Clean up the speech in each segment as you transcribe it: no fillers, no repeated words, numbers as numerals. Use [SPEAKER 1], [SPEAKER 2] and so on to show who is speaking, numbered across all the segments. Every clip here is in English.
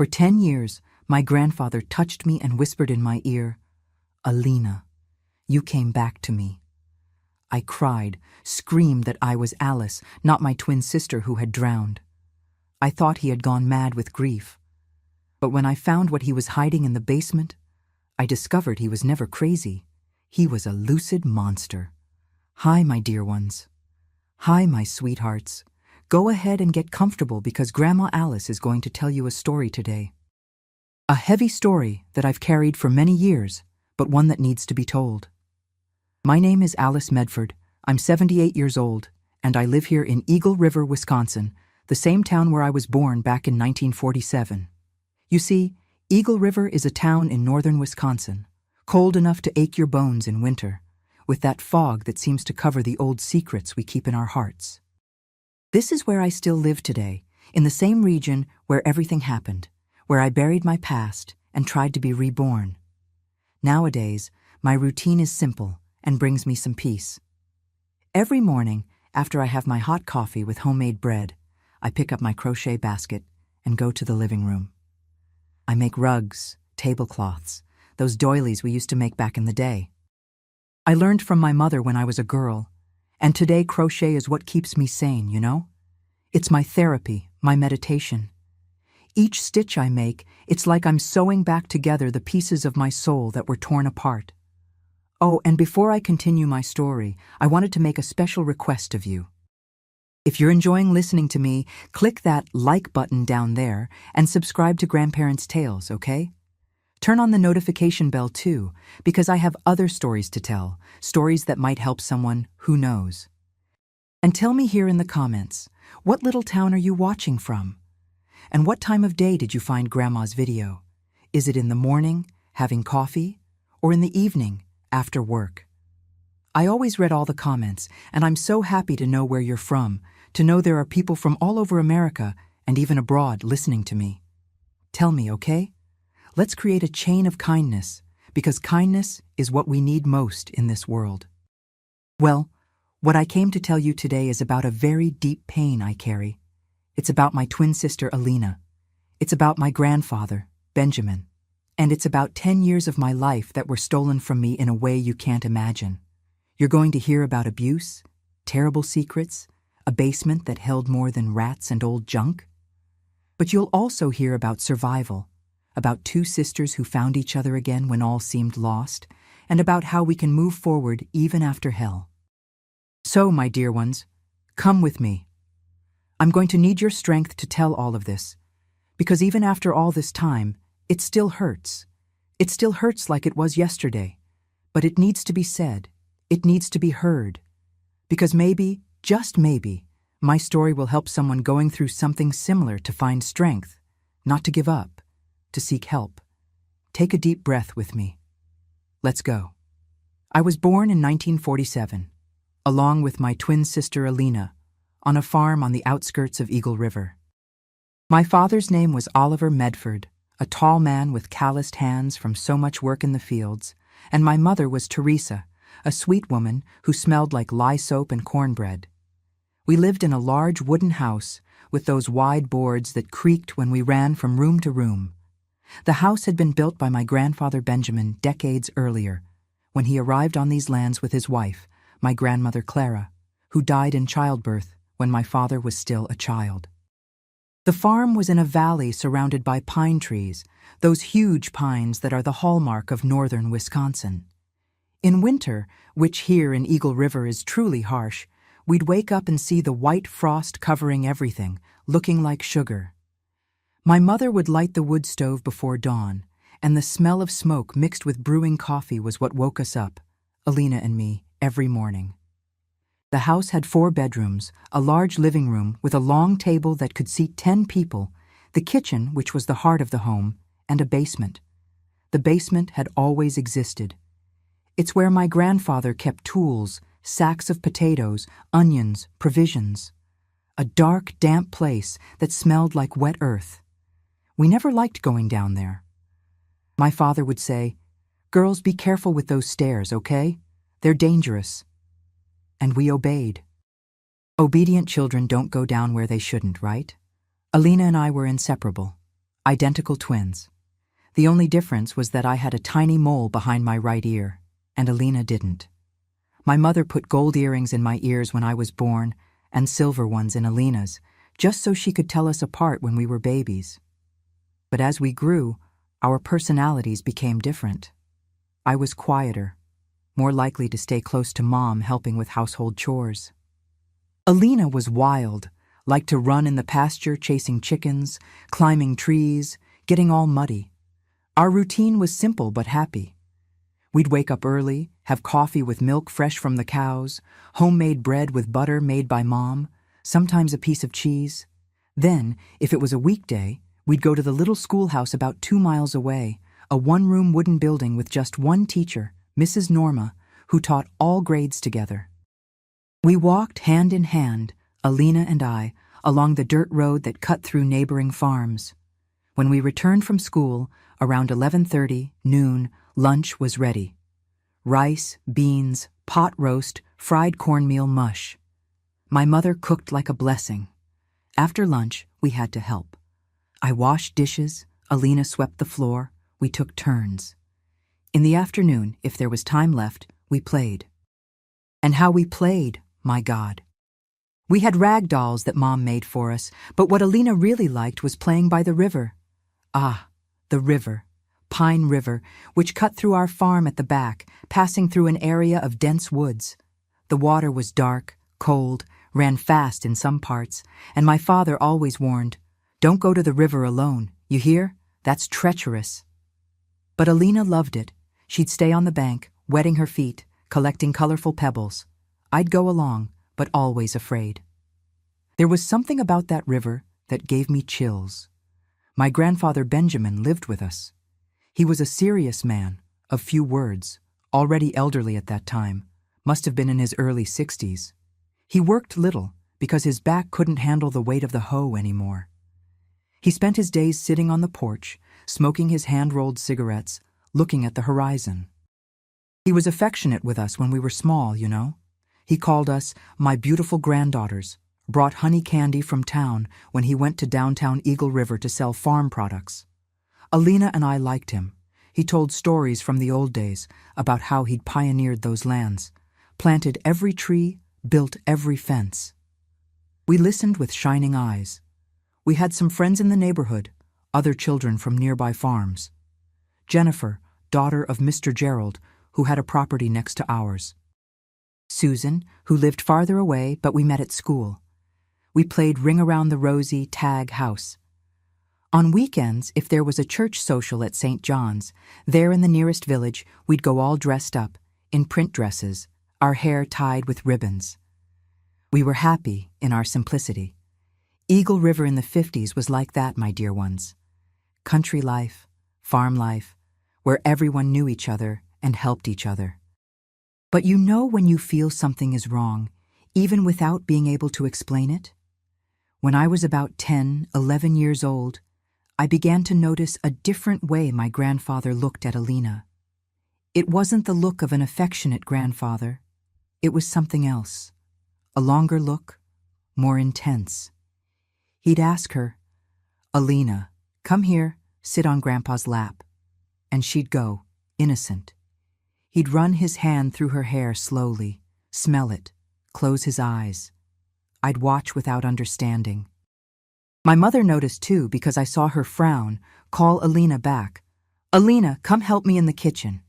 [SPEAKER 1] For 10 years, my grandfather touched me and whispered in my ear, "Alina, you came back to me." I cried, screamed that I was Alice, not my twin sister who had drowned. I thought he had gone mad with grief. But when I found what he was hiding in the basement, I discovered he was never crazy. He was a lucid monster. Hi, my dear ones. Hi, my sweethearts. Go ahead and get comfortable because Grandma Alice is going to tell you a story today. A heavy story that I've carried for many years, but one that needs to be told. My name is Alice Medford. I'm 78 years old, and I live here in Eagle River, Wisconsin, the same town where I was born back in 1947. You see, Eagle River is a town in northern Wisconsin, cold enough to ache your bones in winter, with that fog that seems to cover the old secrets we keep in our hearts. This is where I still live today, in the same region where everything happened, where I buried my past and tried to be reborn. Nowadays, my routine is simple and brings me some peace. Every morning, after I have my hot coffee with homemade bread, I pick up my crochet basket and go to the living room. I make rugs, tablecloths, those doilies we used to make back in the day. I learned from my mother when I was a girl, and today crochet is what keeps me sane, you know? It's my therapy, my meditation. Each stitch I make, it's like I'm sewing back together the pieces of my soul that were torn apart. Oh, and before I continue my story, I wanted to make a special request of you. If you're enjoying listening to me, click that like button down there and subscribe to Grandparents' Tales, okay? Turn on the notification bell too, because I have other stories to tell, stories that might help someone who knows. And tell me here in the comments, what little town are you watching from? And what time of day did you find Grandma's video? Is it in the morning, having coffee, or in the evening, after work? I always read all the comments, and I'm so happy to know where you're from, to know there are people from all over America and even abroad listening to me. Tell me, okay? Let's create a chain of kindness, because kindness is what we need most in this world. Well, what I came to tell you today is about a very deep pain I carry. It's about my twin sister, Alina. It's about my grandfather, Benjamin. And it's about 10 years of my life that were stolen from me in a way you can't imagine. You're going to hear about abuse, terrible secrets, a basement that held more than rats and old junk. But you'll also hear about survival, about two sisters who found each other again when all seemed lost, and about how we can move forward even after hell. So, my dear ones, come with me. I'm going to need your strength to tell all of this, because even after all this time, it still hurts. It still hurts like it was yesterday, but it needs to be said. It needs to be heard, because maybe, just maybe, my story will help someone going through something similar to find strength, not to give up, to seek help. Take a deep breath with me. Let's go. I was born in 1947, along with my twin sister Alina, on a farm on the outskirts of Eagle River. My father's name was Oliver Medford, a tall man with calloused hands from so much work in the fields, and my mother was Teresa, a sweet woman who smelled like lye soap and cornbread. We lived in a large wooden house with those wide boards that creaked when we ran from room to room. The house had been built by my grandfather Benjamin decades earlier, when he arrived on these lands with his wife, my grandmother Clara, who died in childbirth when my father was still a child. The farm was in a valley surrounded by pine trees, those huge pines that are the hallmark of northern Wisconsin. In winter, which here in Eagle River is truly harsh, we'd wake up and see the white frost covering everything, looking like sugar. My mother would light the wood stove before dawn, and the smell of smoke mixed with brewing coffee was what woke us up, Alina and me, every morning. The house had 4 bedrooms, a large living room with a long table that could seat 10 people, the kitchen, which was the heart of the home, and a basement. The basement had always existed. It's where my grandfather kept tools, sacks of potatoes, onions, provisions. A dark, damp place that smelled like wet earth. We never liked going down there. My father would say, "Girls, be careful with those stairs, okay? They're dangerous." And we obeyed. Obedient children don't go down where they shouldn't, right? Alina and I were inseparable. Identical twins. The only difference was that I had a tiny mole behind my right ear, and Alina didn't. My mother put gold earrings in my ears when I was born, and silver ones in Alina's, just so she could tell us apart when we were babies. But as we grew, our personalities became different. I was quieter, more likely to stay close to Mom helping with household chores. Alina was wild, liked to run in the pasture chasing chickens, climbing trees, getting all muddy. Our routine was simple but happy. We'd wake up early, have coffee with milk fresh from the cows, homemade bread with butter made by Mom, sometimes a piece of cheese. Then, if it was a weekday, we'd go to the little schoolhouse about 2 miles away, a one-room wooden building with just one teacher, Mrs. Norma, who taught all grades together. We walked hand in hand, Alina and I, along the dirt road that cut through neighboring farms. When we returned from school, around 11:30, noon, lunch was ready. Rice, beans, pot roast, fried cornmeal mush. My mother cooked like a blessing. After lunch, we had to help. I washed dishes, Alina swept the floor, we took turns. In the afternoon, if there was time left, we played. And how we played, my God. We had rag dolls that Mom made for us, but what Alina really liked was playing by the river. Ah, the river, Pine River, which cut through our farm at the back, passing through an area of dense woods. The water was dark, cold, ran fast in some parts, and my father always warned, "Don't go to the river alone, you hear? That's treacherous." But Alina loved it. She'd stay on the bank, wetting her feet, collecting colorful pebbles. I'd go along, but always afraid. There was something about that river that gave me chills. My grandfather Benjamin lived with us. He was a serious man, of few words, already elderly at that time, must have been in his early 60s. He worked little because his back couldn't handle the weight of the hoe anymore. He spent his days sitting on the porch, smoking his hand-rolled cigarettes, looking at the horizon. He was affectionate with us when we were small, you know. He called us my beautiful granddaughters, brought honey candy from town when he went to downtown Eagle River to sell farm products. Alina and I liked him. He told stories from the old days about how he'd pioneered those lands, planted every tree, built every fence. We listened with shining eyes. We had some friends in the neighborhood, other children from nearby farms. Jennifer, daughter of Mr. Gerald, who had a property next to ours. Susan, who lived farther away, but we met at school. We played Ring Around the Rosie tag house. On weekends, if there was a church social at St. John's, there in the nearest village, we'd go all dressed up, in print dresses, our hair tied with ribbons. We were happy in our simplicity. Eagle River in the 50s was like that, my dear ones. Country life, farm life, where everyone knew each other and helped each other. But you know when you feel something is wrong, even without being able to explain it? When I was about 10, 11 years old, I began to notice a different way my grandfather looked at Alina. It wasn't the look of an affectionate grandfather. It was something else. A longer look, more intense. He'd ask her, "Alina, come here, sit on Grandpa's lap." And she'd go, innocent. He'd run his hand through her hair slowly, smell it, close his eyes. I'd watch without understanding. My mother noticed too because I saw her frown, call Alina back. "Alina, come help me in the kitchen."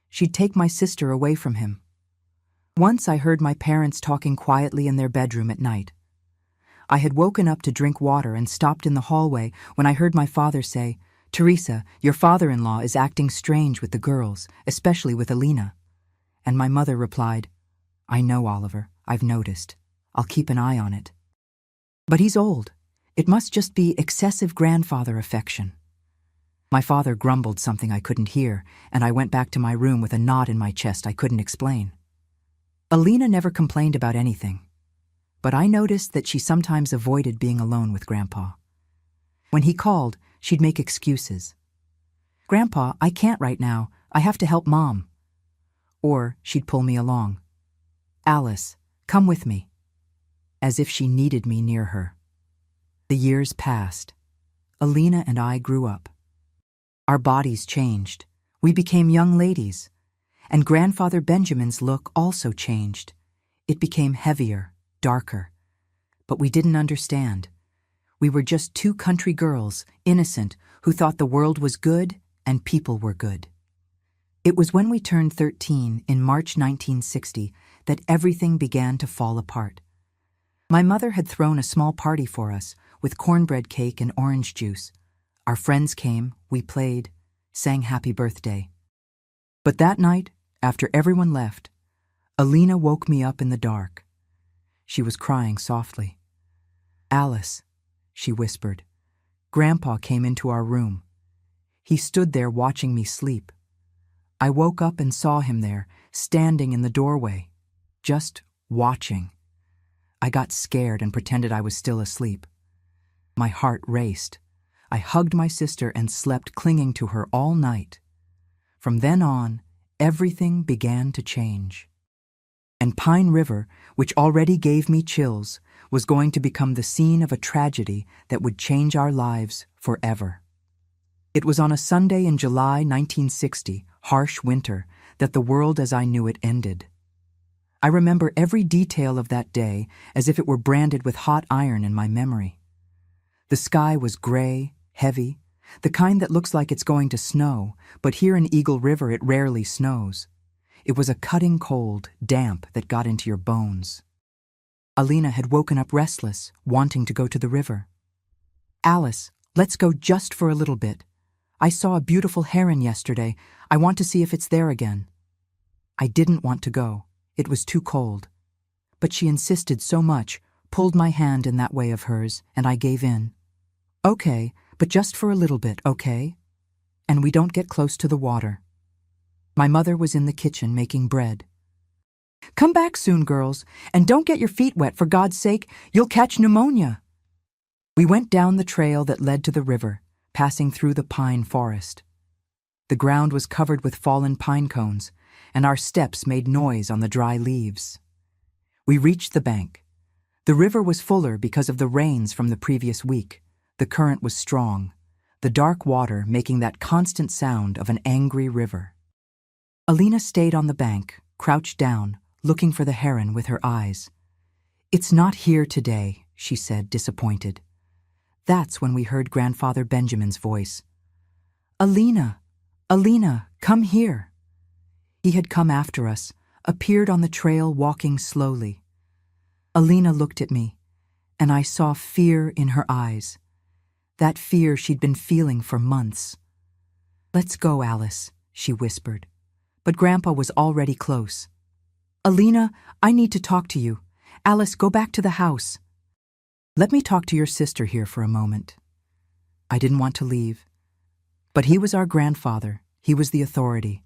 [SPEAKER 1] She'd take my sister away from him. Once I heard my parents talking quietly in their bedroom at night. I had woken up to drink water and stopped in the hallway when I heard my father say, "Teresa, your father-in-law is acting strange with the girls, especially with Alina." And my mother replied, "I know, Oliver, I've noticed. I'll keep an eye on it. But he's old. It must just be excessive grandfather affection." My father grumbled something I couldn't hear, and I went back to my room with a knot in my chest I couldn't explain. Alina never complained about anything, but I noticed that she sometimes avoided being alone with Grandpa. When he called, she'd make excuses. "Grandpa, I can't right now. I have to help Mom." Or she'd pull me along. "Alice, come with me." As if she needed me near her. The years passed. Alina and I grew up. Our bodies changed. We became young ladies. And Grandfather Benjamin's look also changed. It became heavier, darker. But we didn't understand. We were just two country girls, innocent, who thought the world was good and people were good. It was when we turned 13 in March 1960 that everything began to fall apart. My mother had thrown a small party for us with cornbread cake and orange juice. Our friends came, we played, sang happy birthday. But that night, after everyone left, Alina woke me up in the dark. She was crying softly. "Alice," she whispered. Grandpa came into our room. He stood there watching me sleep. I woke up and saw him there, standing in the doorway, just watching. I got scared and pretended I was still asleep. My heart raced. I hugged my sister and slept clinging to her all night. From then on, everything began to change. And Pine River, which already gave me chills, was going to become the scene of a tragedy that would change our lives forever. It was on a Sunday in July 1960, harsh winter, that the world as I knew it ended. I remember every detail of that day as if it were branded with hot iron in my memory. The sky was gray, heavy, the kind that looks like it's going to snow, but here in Eagle River it rarely snows. It was a cutting cold, damp that got into your bones. Alina had woken up restless, wanting to go to the river. "Alice, let's go just for a little bit. I saw a beautiful heron yesterday. I want to see if it's there again." I didn't want to go. It was too cold. But she insisted so much, pulled my hand in that way of hers, and I gave in. "Okay, but just for a little bit, okay? And we don't get close to the water." My mother was in the kitchen making bread. "Come back soon, girls, and don't get your feet wet, for God's sake. You'll catch pneumonia." We went down the trail that led to the river, passing through the pine forest. The ground was covered with fallen pine cones, and our steps made noise on the dry leaves. We reached the bank. The river was fuller because of the rains from the previous week. The current was strong, the dark water making that constant sound of an angry river. Alina stayed on the bank, crouched down, looking for the heron with her eyes. "It's not here today," she said, disappointed. That's when we heard Grandfather Benjamin's voice. "Alina, Alina, come here." He had come after us, appeared on the trail walking slowly. Alina looked at me, and I saw fear in her eyes. That fear she'd been feeling for months. "Let's go, Alice," she whispered. But Grandpa was already close. "Alina, I need to talk to you. Alice, go back to the house." "Let me talk to your sister here for a moment." I didn't want to leave. But he was our grandfather. He was the authority.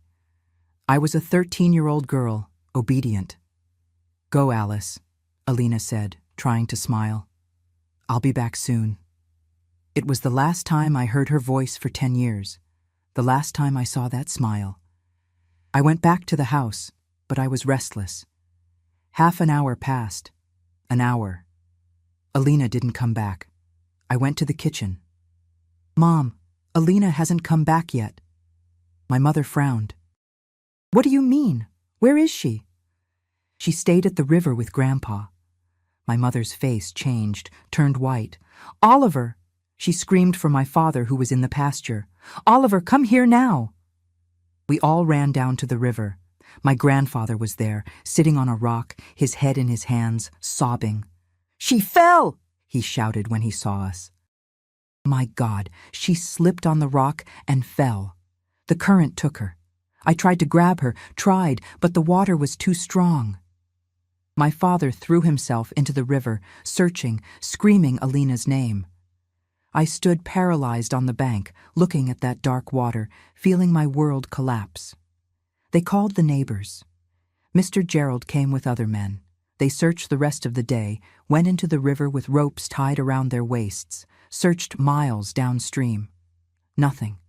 [SPEAKER 1] I was a 13-year-old girl, obedient. "Go, Alice," Alina said, trying to smile. "I'll be back soon." It was the last time I heard her voice for 10 years, the last time I saw that smile. I went back to the house, but I was restless. Half an hour passed. An hour. Alina didn't come back. I went to the kitchen. "Mom, Alina hasn't come back yet." My mother frowned. "What do you mean? Where is she?" "She stayed at the river with Grandpa." My mother's face changed, turned white. "Oliver!" She screamed for my father, who was in the pasture. "Oliver, come here now!" We all ran down to the river. My grandfather was there, sitting on a rock, his head in his hands, sobbing. "She fell!" he shouted when he saw us. My God, she slipped on the rock and fell. The current took her. I tried to grab her, but the water was too strong. My father threw himself into the river, searching, screaming Alina's name. I stood paralyzed on the bank, looking at that dark water, feeling my world collapse. They called the neighbors. Mr. Gerald came with other men. They searched the rest of the day, went into the river with ropes tied around their waists, searched miles downstream. Nothing.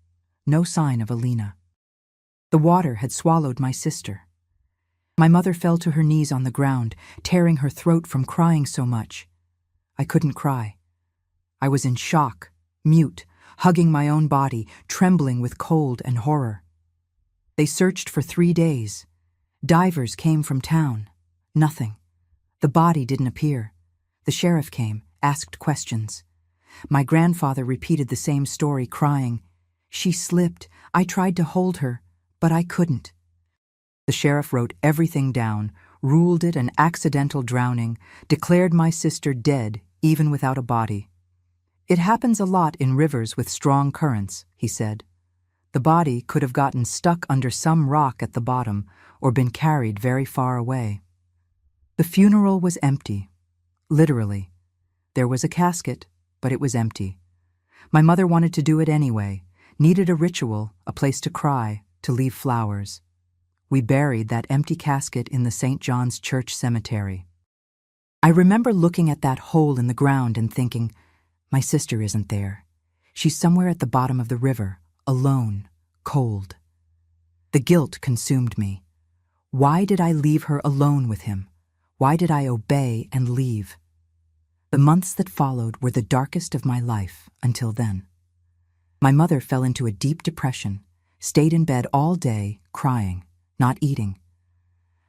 [SPEAKER 1] No sign of Alina. The water had swallowed my sister. My mother fell to her knees on the ground, tearing her throat from crying so much. I couldn't cry. I was in shock, mute, hugging my own body, trembling with cold and horror. They searched for 3 days. Divers came from town. Nothing. The body didn't appear. The sheriff came, asked questions. My grandfather repeated the same story, crying, "She slipped. I tried to hold her, but I couldn't." The sheriff wrote everything down, ruled it an accidental drowning, declared my sister dead, even without a body. "It happens a lot in rivers with strong currents," he said. "The body could have gotten stuck under some rock at the bottom or been carried very far away." The funeral was empty. Literally. There was a casket, but it was empty. My mother wanted to do it anyway, needed a ritual, a place to cry, to leave flowers. We buried that empty casket in the St. John's Church cemetery. I remember looking at that hole in the ground and thinking, my sister isn't there. She's somewhere at the bottom of the river, alone, cold. The guilt consumed me. Why did I leave her alone with him? Why did I obey and leave? The months that followed were the darkest of my life until then. My mother fell into a deep depression, stayed in bed all day, crying, not eating.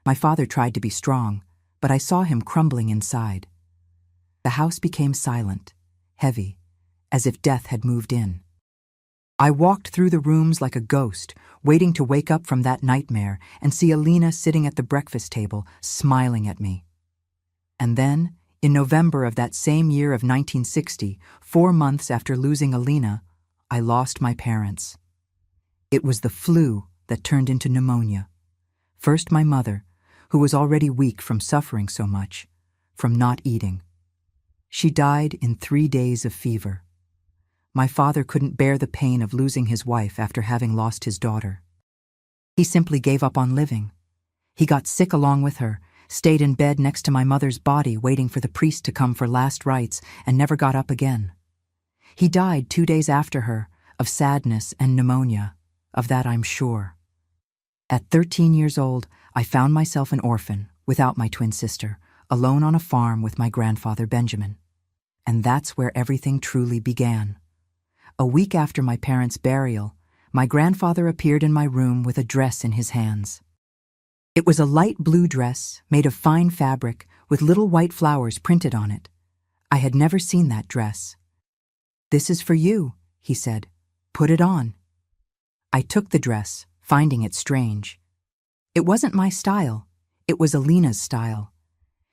[SPEAKER 1] My father tried to be strong, but I saw him crumbling inside. The house became silent, heavy, as if death had moved in. I walked through the rooms like a ghost, waiting to wake up from that nightmare and see Alina sitting at the breakfast table, smiling at me. And then, in November of that same year of 1960, 4 months after losing Alina, I lost my parents. It was the flu that turned into pneumonia. First my mother, who was already weak from suffering so much, from not eating. She died in 3 days of fever. My father couldn't bear the pain of losing his wife after having lost his daughter. He simply gave up on living. He got sick along with her, stayed in bed next to my mother's body waiting for the priest to come for last rites, and never got up again. He died 2 days after her, of sadness and pneumonia. Of that I'm sure. At 13 years old, I found myself an orphan, without my twin sister, alone on a farm with my grandfather Benjamin. And that's where everything truly began. A week after my parents' burial, my grandfather appeared in my room with a dress in his hands. It was a light blue dress, made of fine fabric, with little white flowers printed on it. I had never seen that dress. "This is for you," he said. "Put it on." I took the dress, finding it strange. It wasn't my style. It was Alina's style.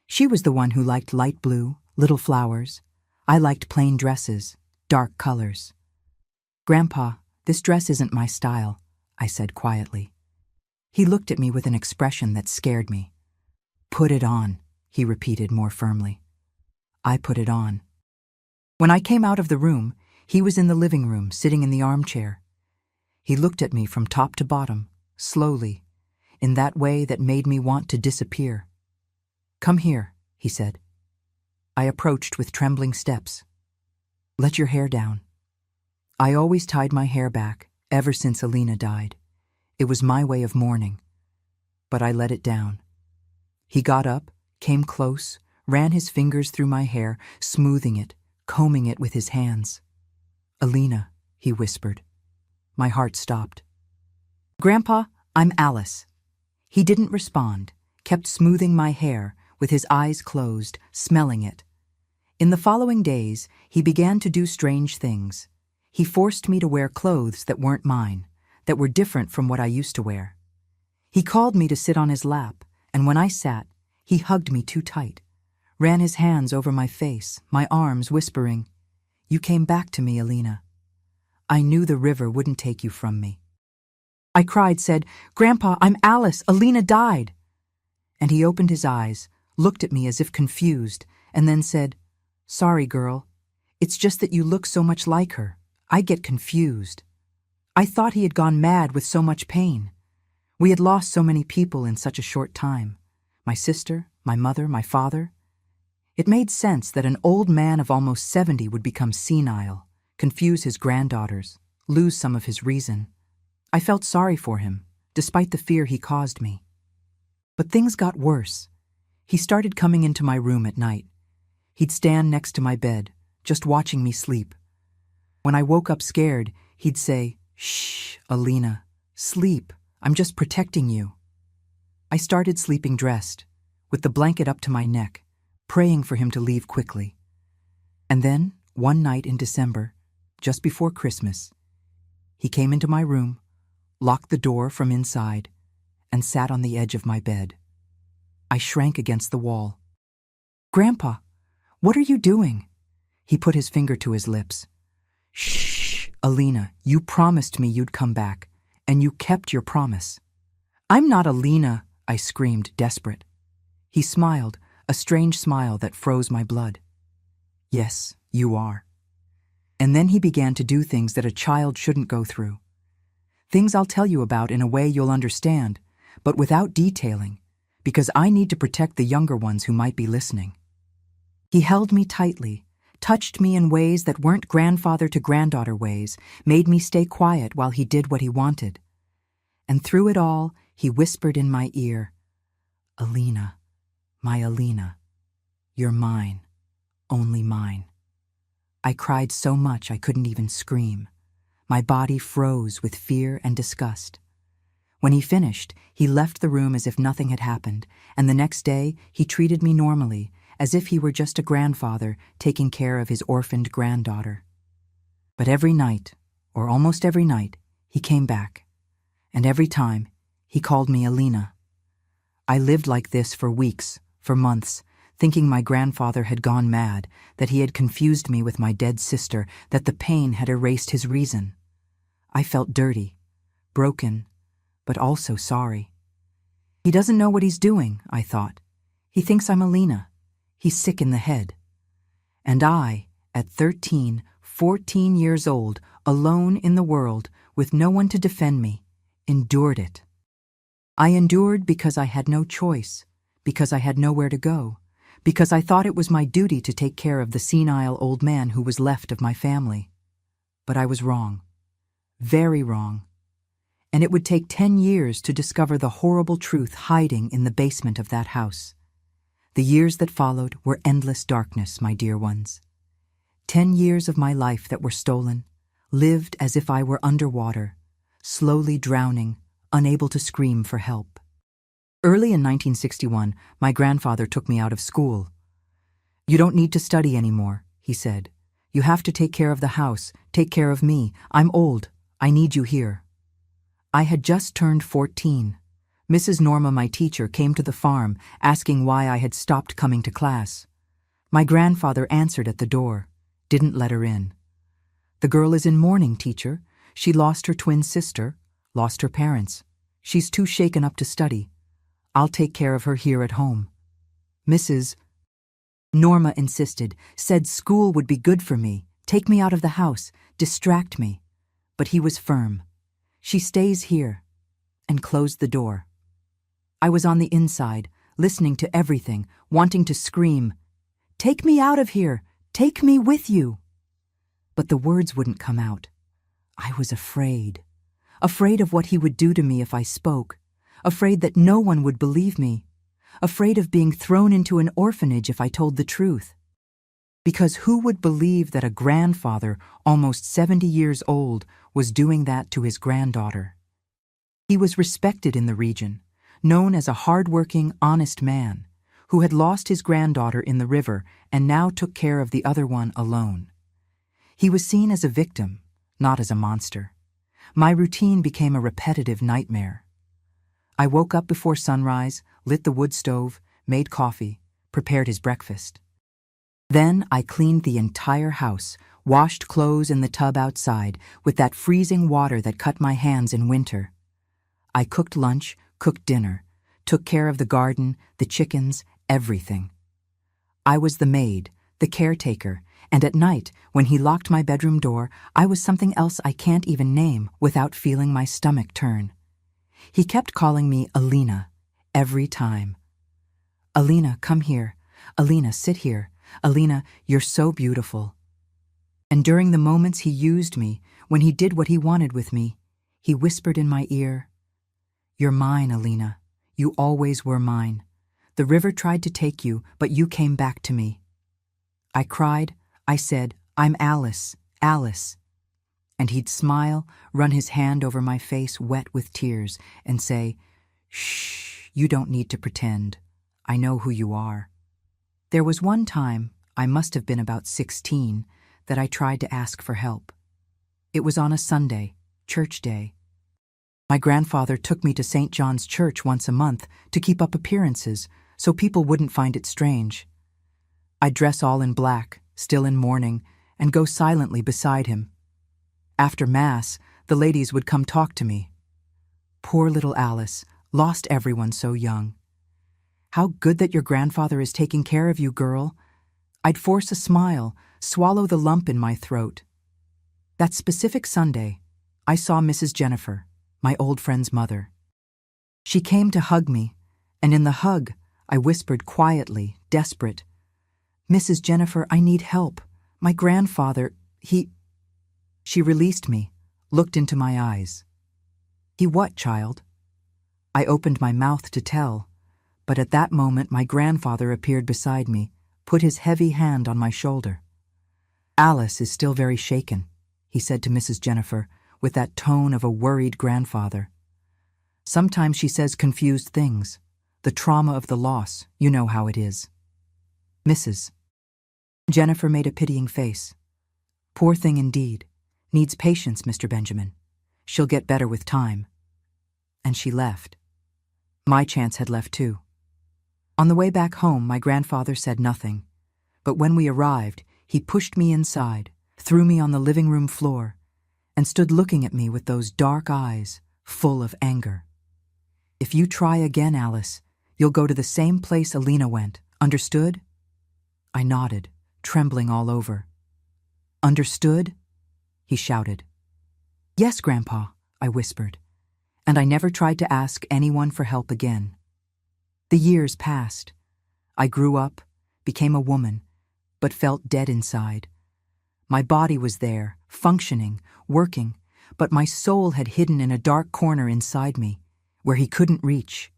[SPEAKER 1] She was the one who liked light blue, little flowers. I liked plain dresses, dark colors. "Grandpa, this dress isn't my style," I said quietly. He looked at me with an expression that scared me. "Put it on," he repeated more firmly. I put it on. When I came out of the room, he was in the living room, sitting in the armchair. He looked at me from top to bottom, slowly, in that way that made me want to disappear. "Come here," he said. I approached with trembling steps. "Let your hair down." I always tied my hair back, ever since Alina died. It was my way of mourning. But I let it down. He got up, came close, ran his fingers through my hair, smoothing it, combing it with his hands. "Alina," he whispered. My heart stopped. "Grandpa, I'm Alice." He didn't respond, kept smoothing my hair, with his eyes closed, smelling it. In the following days, he began to do strange things. He forced me to wear clothes that weren't mine, that were different from what I used to wear. He called me to sit on his lap, and when I sat, he hugged me too tight, ran his hands over my face, my arms, whispering, "You came back to me, Alina. I knew the river wouldn't take you from me." I cried, said, "Grandpa, I'm Alice. Alina died." And he opened his eyes, looked at me as if confused, and then said, "Sorry, girl. It's just that you look so much like her. I get confused." I thought he had gone mad with so much pain. We had lost so many people in such a short time. My sister, my mother, my father. It made sense that an old man of almost 70 would become senile, confuse his granddaughters, lose some of his reason. I felt sorry for him, despite the fear he caused me. But things got worse. He started coming into my room at night. He'd stand next to my bed, just watching me sleep. When I woke up scared, he'd say, "Shh, Alina, sleep. I'm just protecting you." I started sleeping dressed, with the blanket up to my neck, praying for him to leave quickly. And then, one night in December, just before Christmas, he came into my room, locked the door from inside, and sat on the edge of my bed. I shrank against the wall. "Grandpa, what are you doing?" He put his finger to his lips. "Shh, Alina, you promised me you'd come back, and you kept your promise." "I'm not Alina," I screamed, desperate. He smiled, a strange smile that froze my blood. "Yes, you are." And then he began to do things that a child shouldn't go through. Things I'll tell you about in a way you'll understand, but without detailing, because I need to protect the younger ones who might be listening. He held me tightly, touched me in ways that weren't grandfather to granddaughter ways, made me stay quiet while he did what he wanted. And through it all, he whispered in my ear, "Alina, my Alina, you're mine, only mine." I cried so much I couldn't even scream. My body froze with fear and disgust. When he finished, he left the room as if nothing had happened, and the next day he treated me normally, as if he were just a grandfather taking care of his orphaned granddaughter. But every night, or almost every night, he came back, and every time he called me Alina. I lived like this for weeks, for months, thinking my grandfather had gone mad, that he had confused me with my dead sister, that the pain had erased his reason. I felt dirty, broken, but also sorry. He doesn't know what he's doing, I thought. He thinks I'm Alina. He's sick in the head. And I, at 13, 14 years old, alone in the world, with no one to defend me, endured it. I endured because I had no choice, because I had nowhere to go, because I thought it was my duty to take care of the senile old man who was left of my family. But I was wrong. Very wrong. And it would take 10 years to discover the horrible truth hiding in the basement of that house. The years that followed were endless darkness, my dear ones. 10 years of my life that were stolen, lived as if I were underwater, slowly drowning, unable to scream for help. Early in 1961, my grandfather took me out of school. "You don't need to study anymore," he said. "You have to take care of the house, take care of me. I'm old. I need you here." I had just turned 14. Mrs. Norma, my teacher, came to the farm, asking why I had stopped coming to class. My grandfather answered at the door, didn't let her in. "The girl is in mourning, teacher. She lost her twin sister, lost her parents. She's too shaken up to study. I'll take care of her here at home." Mrs. Norma insisted, said school would be good for me, take me out of the house, distract me. But he was firm. "She stays here," and closed the door. I was on the inside, listening to everything, wanting to scream, "Take me out of here! Take me with you!" But the words wouldn't come out. I was afraid. Afraid of what he would do to me if I spoke. Afraid that no one would believe me. Afraid of being thrown into an orphanage if I told the truth. Because who would believe that a grandfather, almost 70 years old, was doing that to his granddaughter? He was respected in the region, known as a hard-working, honest man, who had lost his granddaughter in the river and now took care of the other one alone. He was seen as a victim, not as a monster. My routine became a repetitive nightmare. I woke up before sunrise, lit the wood stove, made coffee, prepared his breakfast. Then I cleaned the entire house, washed clothes in the tub outside with that freezing water that cut my hands in winter. I cooked lunch, cooked dinner, took care of the garden, the chickens, everything. I was the maid, the caretaker, and at night, when he locked my bedroom door, I was something else I can't even name without feeling my stomach turn. He kept calling me Alina, every time. "Alina, come here. Alina, sit here. Alina, you're so beautiful." And during the moments he used me, when he did what he wanted with me, he whispered in my ear, "You're mine, Alina. You always were mine. The river tried to take you, but you came back to me." I cried. I said, "I'm Alice, Alice." And he'd smile, run his hand over my face wet with tears, and say, "Shh, you don't need to pretend. I know who you are." There was one time, I must have been about 16, that I tried to ask for help. It was on a Sunday, church day. My grandfather took me to St. John's Church once a month to keep up appearances so people wouldn't find it strange. I'd dress all in black, still in mourning, and go silently beside him. After Mass, the ladies would come talk to me. Poor little Alice, lost everyone so young. How good that your grandfather is taking care of you, girl. I'd force a smile, swallow the lump in my throat. That specific Sunday, I saw Mrs. Jennifer, my old friend's mother. She came to hug me, and in the hug, I whispered quietly, desperate, "Mrs. Jennifer, I need help. My grandfather, She released me, looked into my eyes. "He what, child?" I opened my mouth to tell, but at that moment my grandfather appeared beside me, put his heavy hand on my shoulder. "Alice is still very shaken," he said to Mrs. Jennifer, with that tone of a worried grandfather. "Sometimes she says confused things. The trauma of the loss, you know how it is." Mrs. Jennifer made a pitying face. "Poor thing indeed. Needs patience, Mr. Benjamin. She'll get better with time." And she left. My chance had left too. On the way back home, my grandfather said nothing, but when we arrived, he pushed me inside, threw me on the living room floor, and stood looking at me with those dark eyes, full of anger. "If you try again, Alice, you'll go to the same place Alina went. Understood?" I nodded, trembling all over. "Understood?" he shouted. "Yes, Grandpa," I whispered, and I never tried to ask anyone for help again. The years passed. I grew up, became a woman, but felt dead inside. My body was there, functioning, working, but my soul had hidden in a dark corner inside me, where he couldn't reach.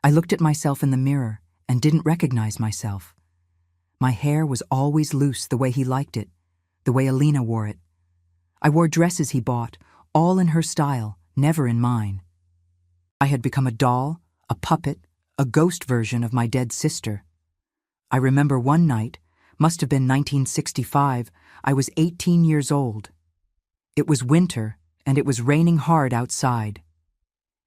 [SPEAKER 1] I looked at myself in the mirror and didn't recognize myself. My hair was always loose the way he liked it, the way Alina wore it. I wore dresses he bought, all in her style, never in mine. I had become a doll, a puppet, a ghost version of my dead sister. I remember one night, must have been 1965, I was 18 years old. It was winter, and it was raining hard outside.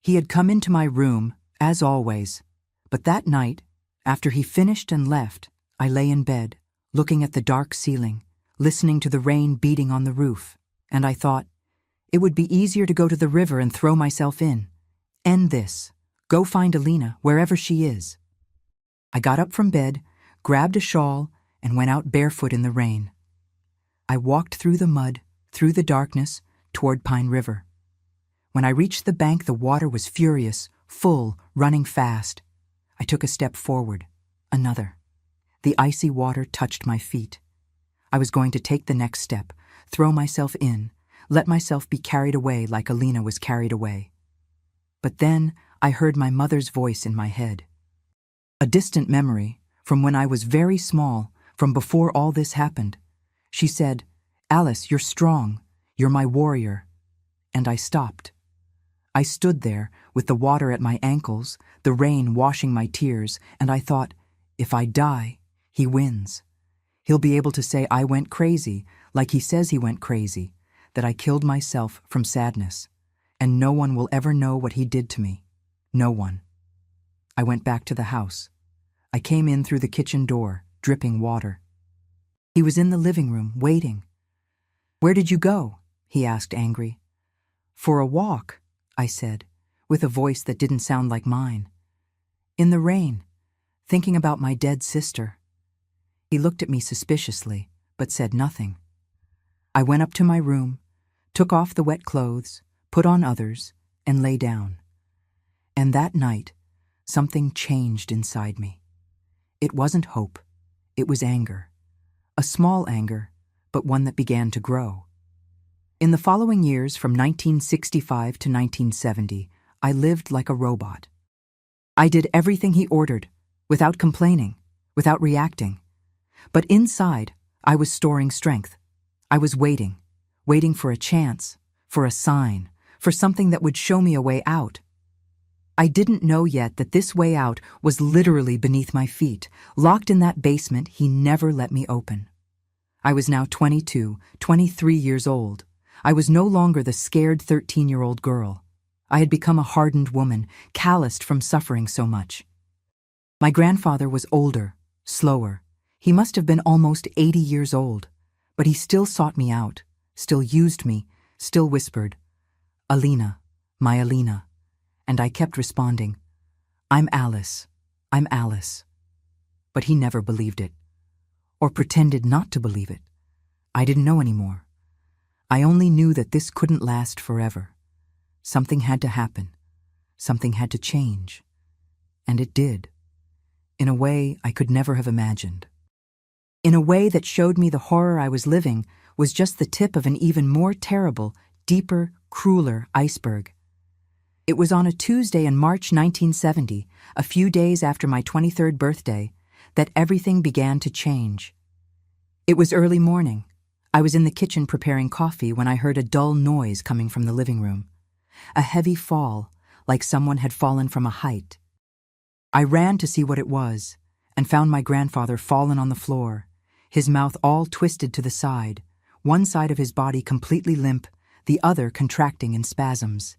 [SPEAKER 1] He had come into my room, as always, but that night, after he finished and left, I lay in bed, looking at the dark ceiling, listening to the rain beating on the roof, and I thought, it would be easier to go to the river and throw myself in. End this. Go find Alina, wherever she is. I got up from bed, grabbed a shawl, and went out barefoot in the rain. I walked through the mud, through the darkness, toward Pine River. When I reached the bank, the water was furious, full, running fast. I took a step forward, another. The icy water touched my feet. I was going to take the next step, throw myself in, let myself be carried away like Alina was carried away. But then I heard my mother's voice in my head. A distant memory, from when I was very small, from before all this happened. She said, "Alice, you're strong. You're my warrior." And I stopped. I stood there, with the water at my ankles, the rain washing my tears, and I thought, if I die, he wins. He'll be able to say I went crazy, like he says he went crazy, that I killed myself from sadness, and no one will ever know what he did to me. No one. I went back to the house. I came in through the kitchen door, dripping water. He was in the living room, waiting. "Where did you go?" he asked, angry. "For a walk," I said, with a voice that didn't sound like mine. "In the rain, thinking about my dead sister." He looked at me suspiciously, but said nothing. I went up to my room, took off the wet clothes, put on others, and lay down. And that night, something changed inside me. It wasn't hope, it was anger. A small anger, but one that began to grow. In the following years, from 1965 to 1970, I lived like a robot. I did everything he ordered, without complaining, without reacting. But inside, I was storing strength. I was waiting waiting for a chance, for a sign, for something that would show me a way out. I didn't know yet that this way out was literally beneath my feet, locked in that basement he never let me open. I was now 22, 23 years old. I was no longer the scared 13-year-old girl. I had become a hardened woman, calloused from suffering so much. My grandfather was older, slower. He must have been almost 80 years old, but he still sought me out, still used me, still whispered, "Alina, my Alina." And I kept responding, "I'm Alice, I'm Alice." But he never believed it, or pretended not to believe it. I didn't know anymore. I only knew that this couldn't last forever. Something had to happen. Something had to change. And it did. In a way I could never have imagined. In a way that showed me the horror I was living was just the tip of an even more terrible, deeper, crueler iceberg. It was on a Tuesday in March 1970, a few days after my 23rd birthday, that everything began to change. It was early morning. I was in the kitchen preparing coffee when I heard a dull noise coming from the living room. A heavy fall, like someone had fallen from a height. I ran to see what it was, and found my grandfather fallen on the floor, his mouth all twisted to the side, one side of his body completely limp, the other contracting in spasms.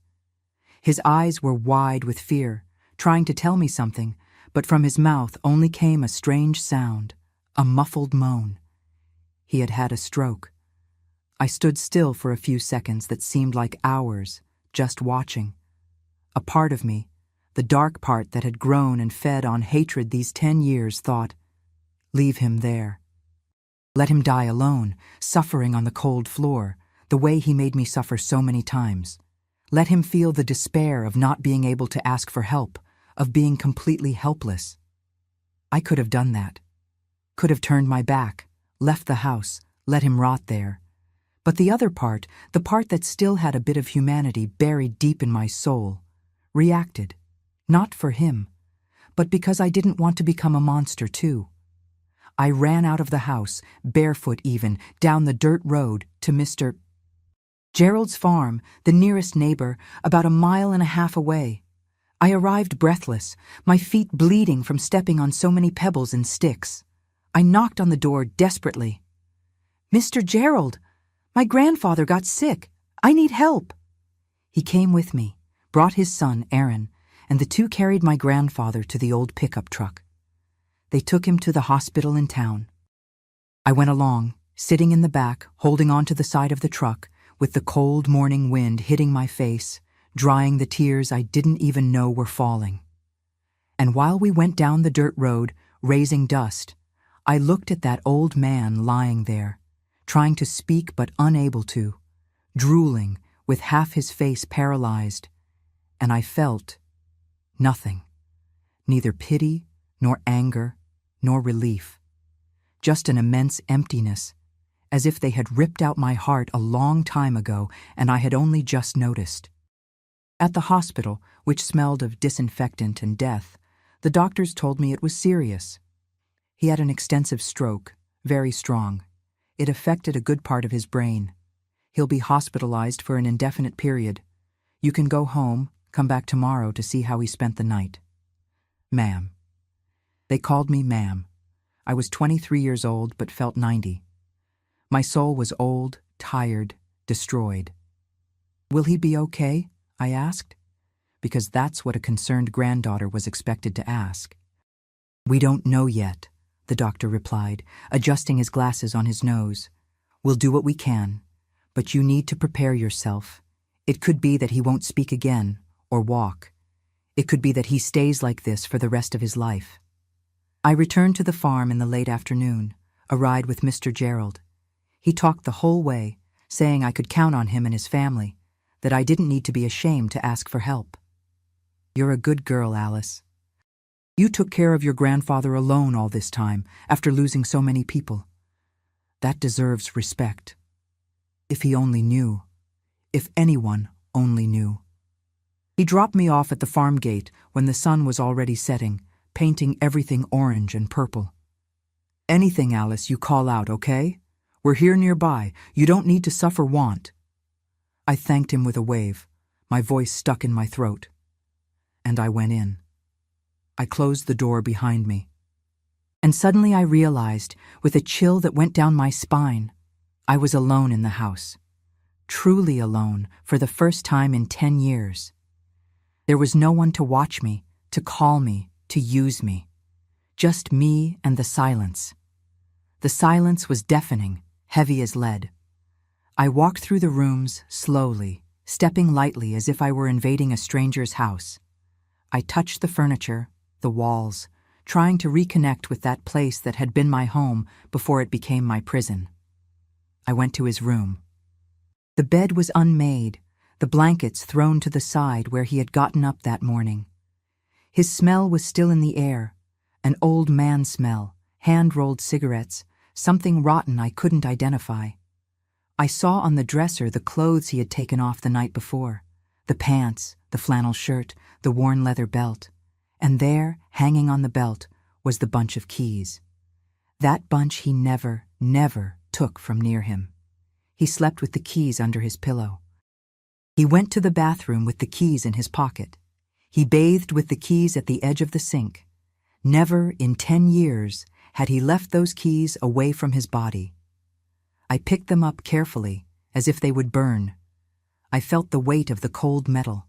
[SPEAKER 1] His eyes were wide with fear, trying to tell me something, but from his mouth only came a strange sound, a muffled moan. He had had a stroke. I stood still for a few seconds that seemed like hours, just watching. A part of me, the dark part that had grown and fed on hatred these 10 years, thought, "Leave him there. Let him die alone, suffering on the cold floor, the way he made me suffer so many times. Let him feel the despair of not being able to ask for help, of being completely helpless." I could have done that. Could have turned my back, left the house, let him rot there. But the other part, the part that still had a bit of humanity buried deep in my soul, reacted. Not for him, but because I didn't want to become a monster too. I ran out of the house, barefoot even, down the dirt road to Mr. Gerald's farm, the nearest neighbor, about 1.5 miles away. I arrived breathless, my feet bleeding from stepping on so many pebbles and sticks. I knocked on the door desperately. "Mr. Gerald, my grandfather got sick. I need help." He came with me, brought his son, Aaron, and the two carried my grandfather to the old pickup truck. They took him to the hospital in town. I went along, sitting in the back, holding onto the side of the truck, with the cold morning wind hitting my face, drying the tears I didn't even know were falling. And while we went down the dirt road, raising dust, I looked at that old man lying there, trying to speak but unable to, drooling, with half his face paralyzed, and I felt nothing, neither pity, nor anger, nor relief, just an immense emptiness, as if they had ripped out my heart a long time ago and I had only just noticed. At the hospital, which smelled of disinfectant and death, the doctors told me it was serious. He had an extensive stroke, very strong. It affected a good part of his brain. He'll be hospitalized for an indefinite period. You can go home, come back tomorrow to see how he spent the night. Ma'am. They called me ma'am. I was 23 years old but felt 90. My soul was old, tired, destroyed. "Will he be okay?" I asked, because that's what a concerned granddaughter was expected to ask. "We don't know yet," the doctor replied, adjusting his glasses on his nose. "We'll do what we can, but you need to prepare yourself. It could be that he won't speak again or walk. It could be that he stays like this for the rest of his life." I returned to the farm in the late afternoon, a ride with Mr. Gerald. He talked the whole way, saying I could count on him and his family, that I didn't need to be ashamed to ask for help. "You're a good girl, Alice. You took care of your grandfather alone all this time, after losing so many people. That deserves respect. If he only knew. If anyone only knew." He dropped me off at the farm gate when the sun was already setting, painting everything orange and purple. "Anything, Alice, you call out, okay? We're here nearby. You don't need to suffer want." I thanked him with a wave, my voice stuck in my throat. And I went in. I closed the door behind me. And suddenly I realized, with a chill that went down my spine, I was alone in the house. Truly alone for the first time in 10 years. There was no one to watch me, to call me, to use me. Just me and the silence. The silence was deafening, heavy as lead. I walked through the rooms slowly, stepping lightly as if I were invading a stranger's house. I touched the furniture, the walls, trying to reconnect with that place that had been my home before it became my prison. I went to his room. The bed was unmade, the blankets thrown to the side where he had gotten up that morning. His smell was still in the air, an old man smell, hand-rolled cigarettes, something rotten I couldn't identify. I saw on the dresser the clothes he had taken off the night before, the pants, the flannel shirt, the worn leather belt, and there, hanging on the belt, was the bunch of keys. That bunch he never took from near him. He slept with the keys under his pillow. He went to the bathroom with the keys in his pocket. He bathed with the keys at the edge of the sink. Never in 10 years had he left those keys away from his body. I picked them up carefully, as if they would burn. I felt the weight of the cold metal,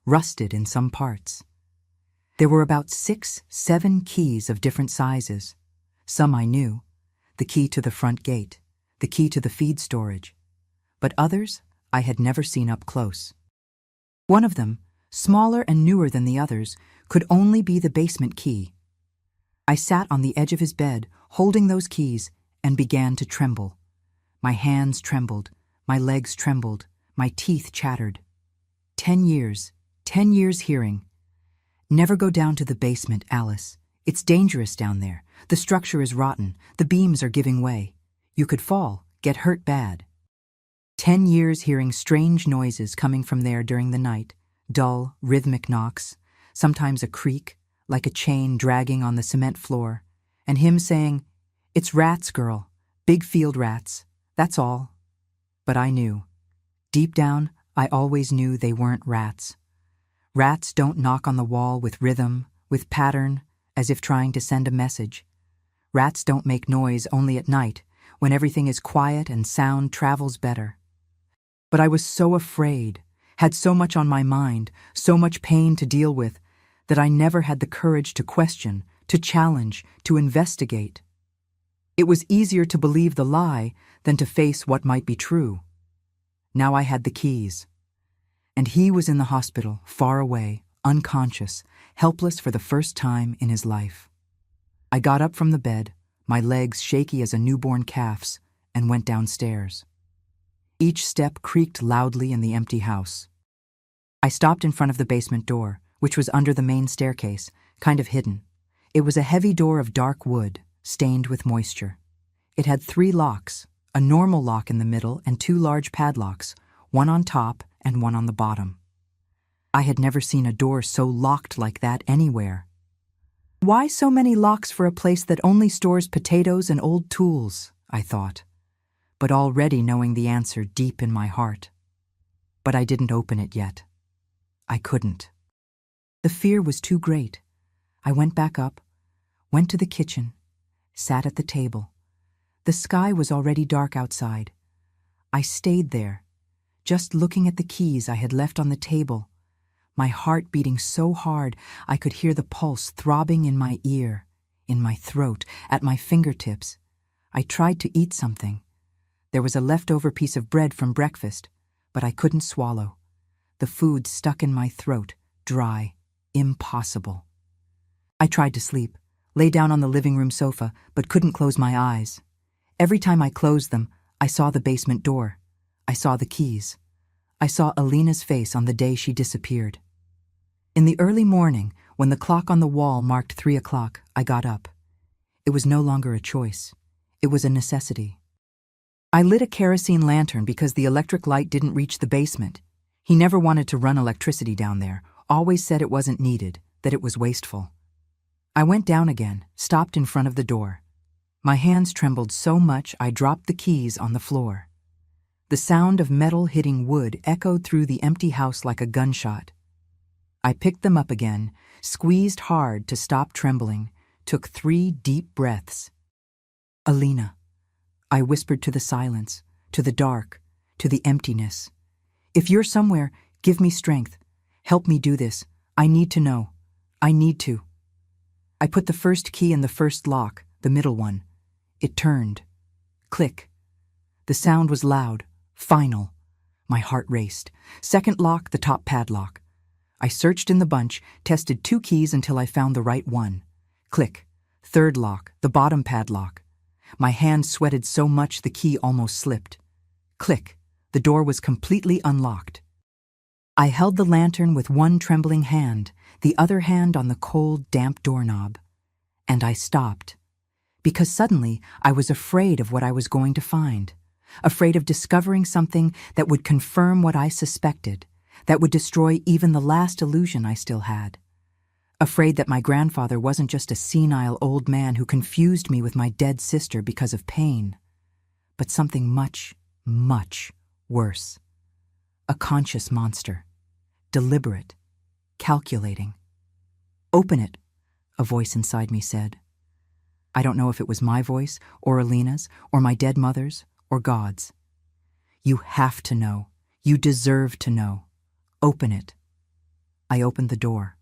[SPEAKER 1] rusted in some parts. There were about 6, 7 keys of different sizes. Some I knew, the key to the front gate, the key to the feed storage, but others I had never seen up close. One of them, smaller and newer than the others, could only be the basement key. I sat on the edge of his bed, holding those keys, and began to tremble. My hands trembled, my legs trembled, my teeth chattered. 10 years hearing. "Never go down to the basement, Alice. It's dangerous down there. The structure is rotten. The beams are giving way. You could fall, get hurt bad." 10 years hearing strange noises coming from there during the night, dull, rhythmic knocks, sometimes a creak, like a chain dragging on the cement floor, and him saying, "It's rats, girl, big field rats, that's all." But I knew. Deep down, I always knew they weren't rats. Rats don't knock on the wall with rhythm, with pattern, as if trying to send a message. Rats don't make noise only at night, when everything is quiet and sound travels better. But I was so afraid, had so much on my mind, so much pain to deal with, that I never had the courage to question, to challenge, to investigate. It was easier to believe the lie than to face what might be true. Now I had the keys. And he was in the hospital, far away, unconscious, helpless for the first time in his life. I got up from the bed, my legs shaky as a newborn calf's, and went downstairs. Each step creaked loudly in the empty house. I stopped in front of the basement door, which was under the main staircase, kind of hidden. It was a heavy door of dark wood, stained with moisture. It had 3 locks, a normal lock in the middle and 2 large padlocks, one on top and one on the bottom. I had never seen a door so locked like that anywhere. Why so many locks for a place that only stores potatoes and old tools, I thought, but already knowing the answer deep in my heart. But I didn't open it yet. I couldn't. The fear was too great. I went back up, went to the kitchen, sat at the table. The sky was already dark outside. I stayed there, just looking at the keys I had left on the table, my heart beating so hard I could hear the pulse throbbing in my ear, in my throat, at my fingertips. I tried to eat something. There was a leftover piece of bread from breakfast, but I couldn't swallow. The food stuck in my throat, dry, impossible. I tried to sleep, lay down on the living room sofa, but couldn't close my eyes. Every time I closed them, I saw the basement door. I saw the keys. I saw Alina's face on the day she disappeared. In the early morning, when the clock on the wall marked 3 o'clock, I got up. It was no longer a choice. It was a necessity. I lit a kerosene lantern because the electric light didn't reach the basement. He never wanted to run electricity down there, always said it wasn't needed, that it was wasteful. I went down again, stopped in front of the door. My hands trembled so much I dropped the keys on the floor. The sound of metal hitting wood echoed through the empty house like a gunshot. I picked them up again, squeezed hard to stop trembling, took 3 deep breaths. "Alina," I whispered to the silence, to the dark, to the emptiness. "If you're somewhere, give me strength. Help me do this. I need to know. I need to." I put the first key in the first lock, the middle one. It turned. Click. The sound was loud, final. My heart raced. Second lock, the top padlock. I searched in the bunch, tested 2 keys until I found the right one. Click. Third lock, the bottom padlock. My hand sweated so much the key almost slipped. Click. The door was completely unlocked. I held the lantern with one trembling hand, the other hand on the cold, damp doorknob. And I stopped. Because suddenly I was afraid of what I was going to find. Afraid of discovering something that would confirm what I suspected, that would destroy even the last illusion I still had. Afraid that my grandfather wasn't just a senile old man who confused me with my dead sister because of pain, but something much, much worse. A conscious monster. Deliberate. Calculating. "Open it," a voice inside me said. I don't know if it was my voice, or Alina's, or my dead mother's, or God's. "You have to know. You deserve to know. Open it." I opened the door.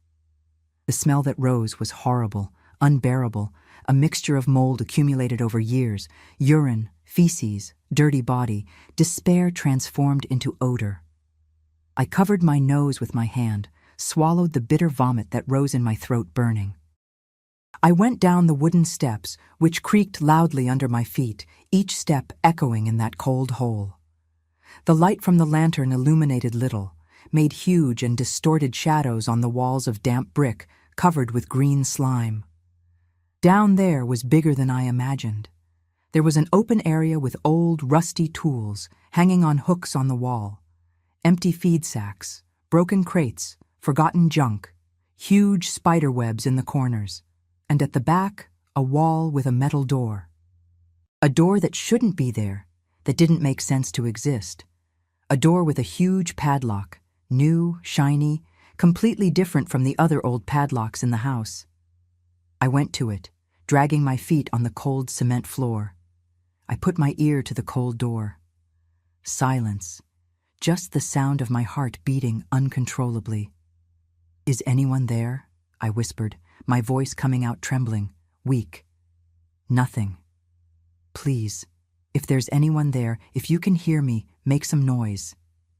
[SPEAKER 1] The smell that rose was horrible, unbearable, a mixture of mold accumulated over years, urine, feces, dirty body, despair transformed into odor. I covered my nose with my hand, swallowed the bitter vomit that rose in my throat burning. I went down the wooden steps, which creaked loudly under my feet, each step echoing in that cold hole. The light from the lantern illuminated little, made huge and distorted shadows on the walls of damp brick covered with green slime. Down there was bigger than I imagined. There was an open area with old, rusty tools hanging on hooks on the wall, empty feed sacks, broken crates, forgotten junk, huge spider webs in the corners, and at the back, a wall with a metal door. A door that shouldn't be there, that didn't make sense to exist. A door with a huge padlock, new, shiny, completely different from the other old padlocks in the house. I went to it, dragging my feet on the cold cement floor. I put my ear to the cold door. Silence, just the sound of my heart beating uncontrollably. "Is anyone there?" I whispered, my voice coming out trembling, weak. "Nothing. Please, if there's anyone there, if you can hear me, make some noise.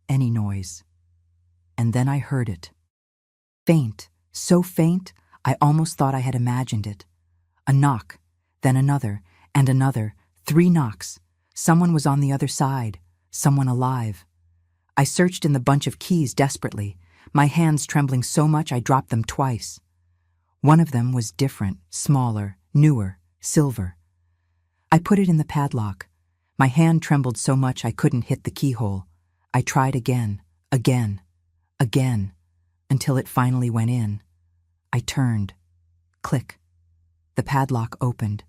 [SPEAKER 1] Any noise." And then I heard it. Faint, so faint, I almost thought I had imagined it. A knock, then another, and another, 3 knocks. Someone was on the other side, someone alive. I searched in the bunch of keys desperately, my hands trembling so much I dropped them twice. One of them was different, smaller, newer, silver. I put it in the padlock. My hand trembled so much I couldn't hit the keyhole. I tried again, again, again, until it finally went in. I turned. Click. The padlock opened.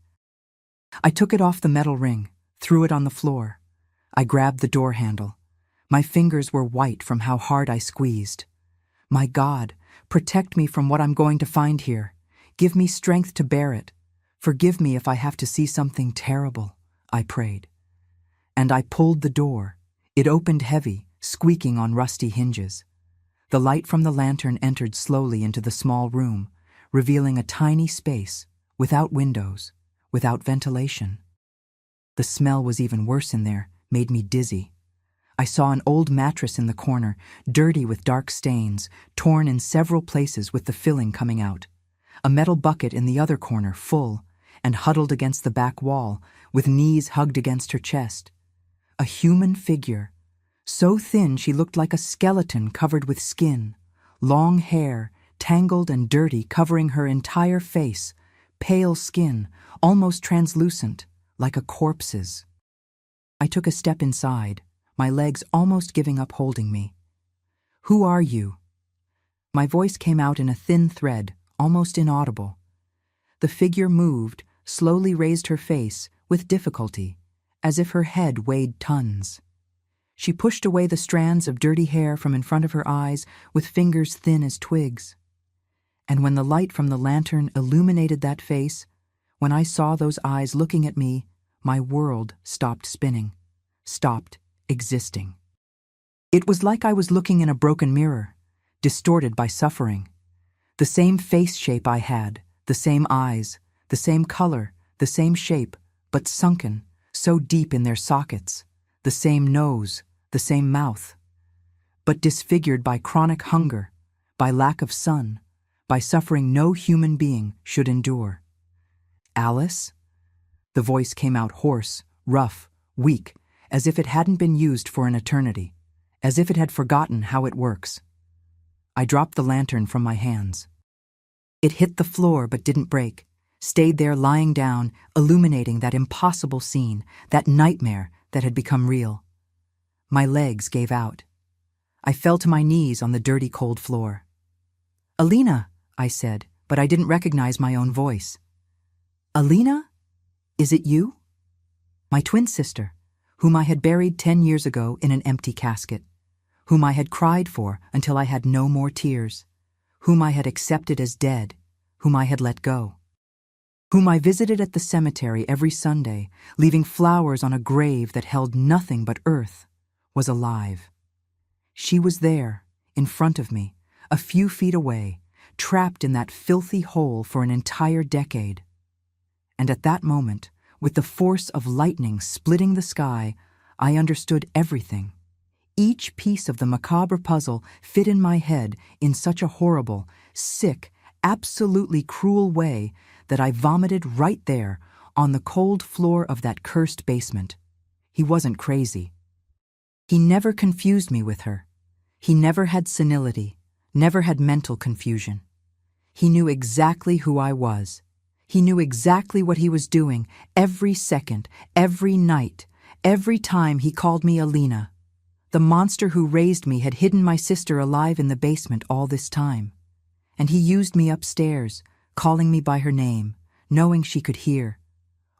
[SPEAKER 1] I took it off the metal ring, threw it on the floor. I grabbed the door handle. My fingers were white from how hard I squeezed. "My God, protect me from what I'm going to find here. Give me strength to bear it. Forgive me if I have to see something terrible," I prayed. And I pulled the door. It opened heavy, squeaking on rusty hinges. The light from the lantern entered slowly into the small room, revealing a tiny space, without windows, without ventilation. The smell was even worse in there, made me dizzy. I saw an old mattress in the corner, dirty with dark stains, torn in several places with the filling coming out. A metal bucket in the other corner, full, and huddled against the back wall, with knees hugged against her chest. A human figure, so thin she looked like a skeleton covered with skin, long hair, tangled and dirty, covering her entire face, pale skin, almost translucent, like a corpse's. I took a step inside, my legs almost giving up holding me. "Who are you?" My voice came out in a thin thread, almost inaudible. The figure moved, slowly raised her face, with difficulty, as if her head weighed tons. She pushed away the strands of dirty hair from in front of her eyes with fingers thin as twigs. And when the light from the lantern illuminated that face, when I saw those eyes looking at me, my world stopped spinning, stopped existing. It was like I was looking in a broken mirror, distorted by suffering. The same face shape I had, the same eyes, the same color, the same shape, but sunken, so deep in their sockets, the same nose, the same mouth, but disfigured by chronic hunger, by lack of sun, by suffering no human being should endure. Alice? The voice came out hoarse, rough, weak, as if it hadn't been used for an eternity, as if it had forgotten how it works. I dropped the lantern from my hands. It hit the floor but didn't break, stayed there lying down, illuminating that impossible scene, that nightmare that had become real. My legs gave out. I fell to my knees on the dirty, cold floor. "Alina," I said, but I didn't recognize my own voice. "Alina? Is it you?" My twin sister, whom I had buried 10 years ago in an empty casket, whom I had cried for until I had no more tears, whom I had accepted as dead, whom I had let go, whom I visited at the cemetery every Sunday, leaving flowers on a grave that held nothing but earth, was alive. She was there, in front of me, a few feet away, trapped in that filthy hole for an entire decade. And at that moment, with the force of lightning splitting the sky, I understood everything. Each piece of the macabre puzzle fit in my head in such a horrible, sick, absolutely cruel way that I vomited right there on the cold floor of that cursed basement. He wasn't crazy. He never confused me with her. He never had senility, never had mental confusion. He knew exactly who I was. He knew exactly what he was doing every second, every night, every time he called me Alina. The monster who raised me had hidden my sister alive in the basement all this time. And he used me upstairs, calling me by her name, knowing she could hear,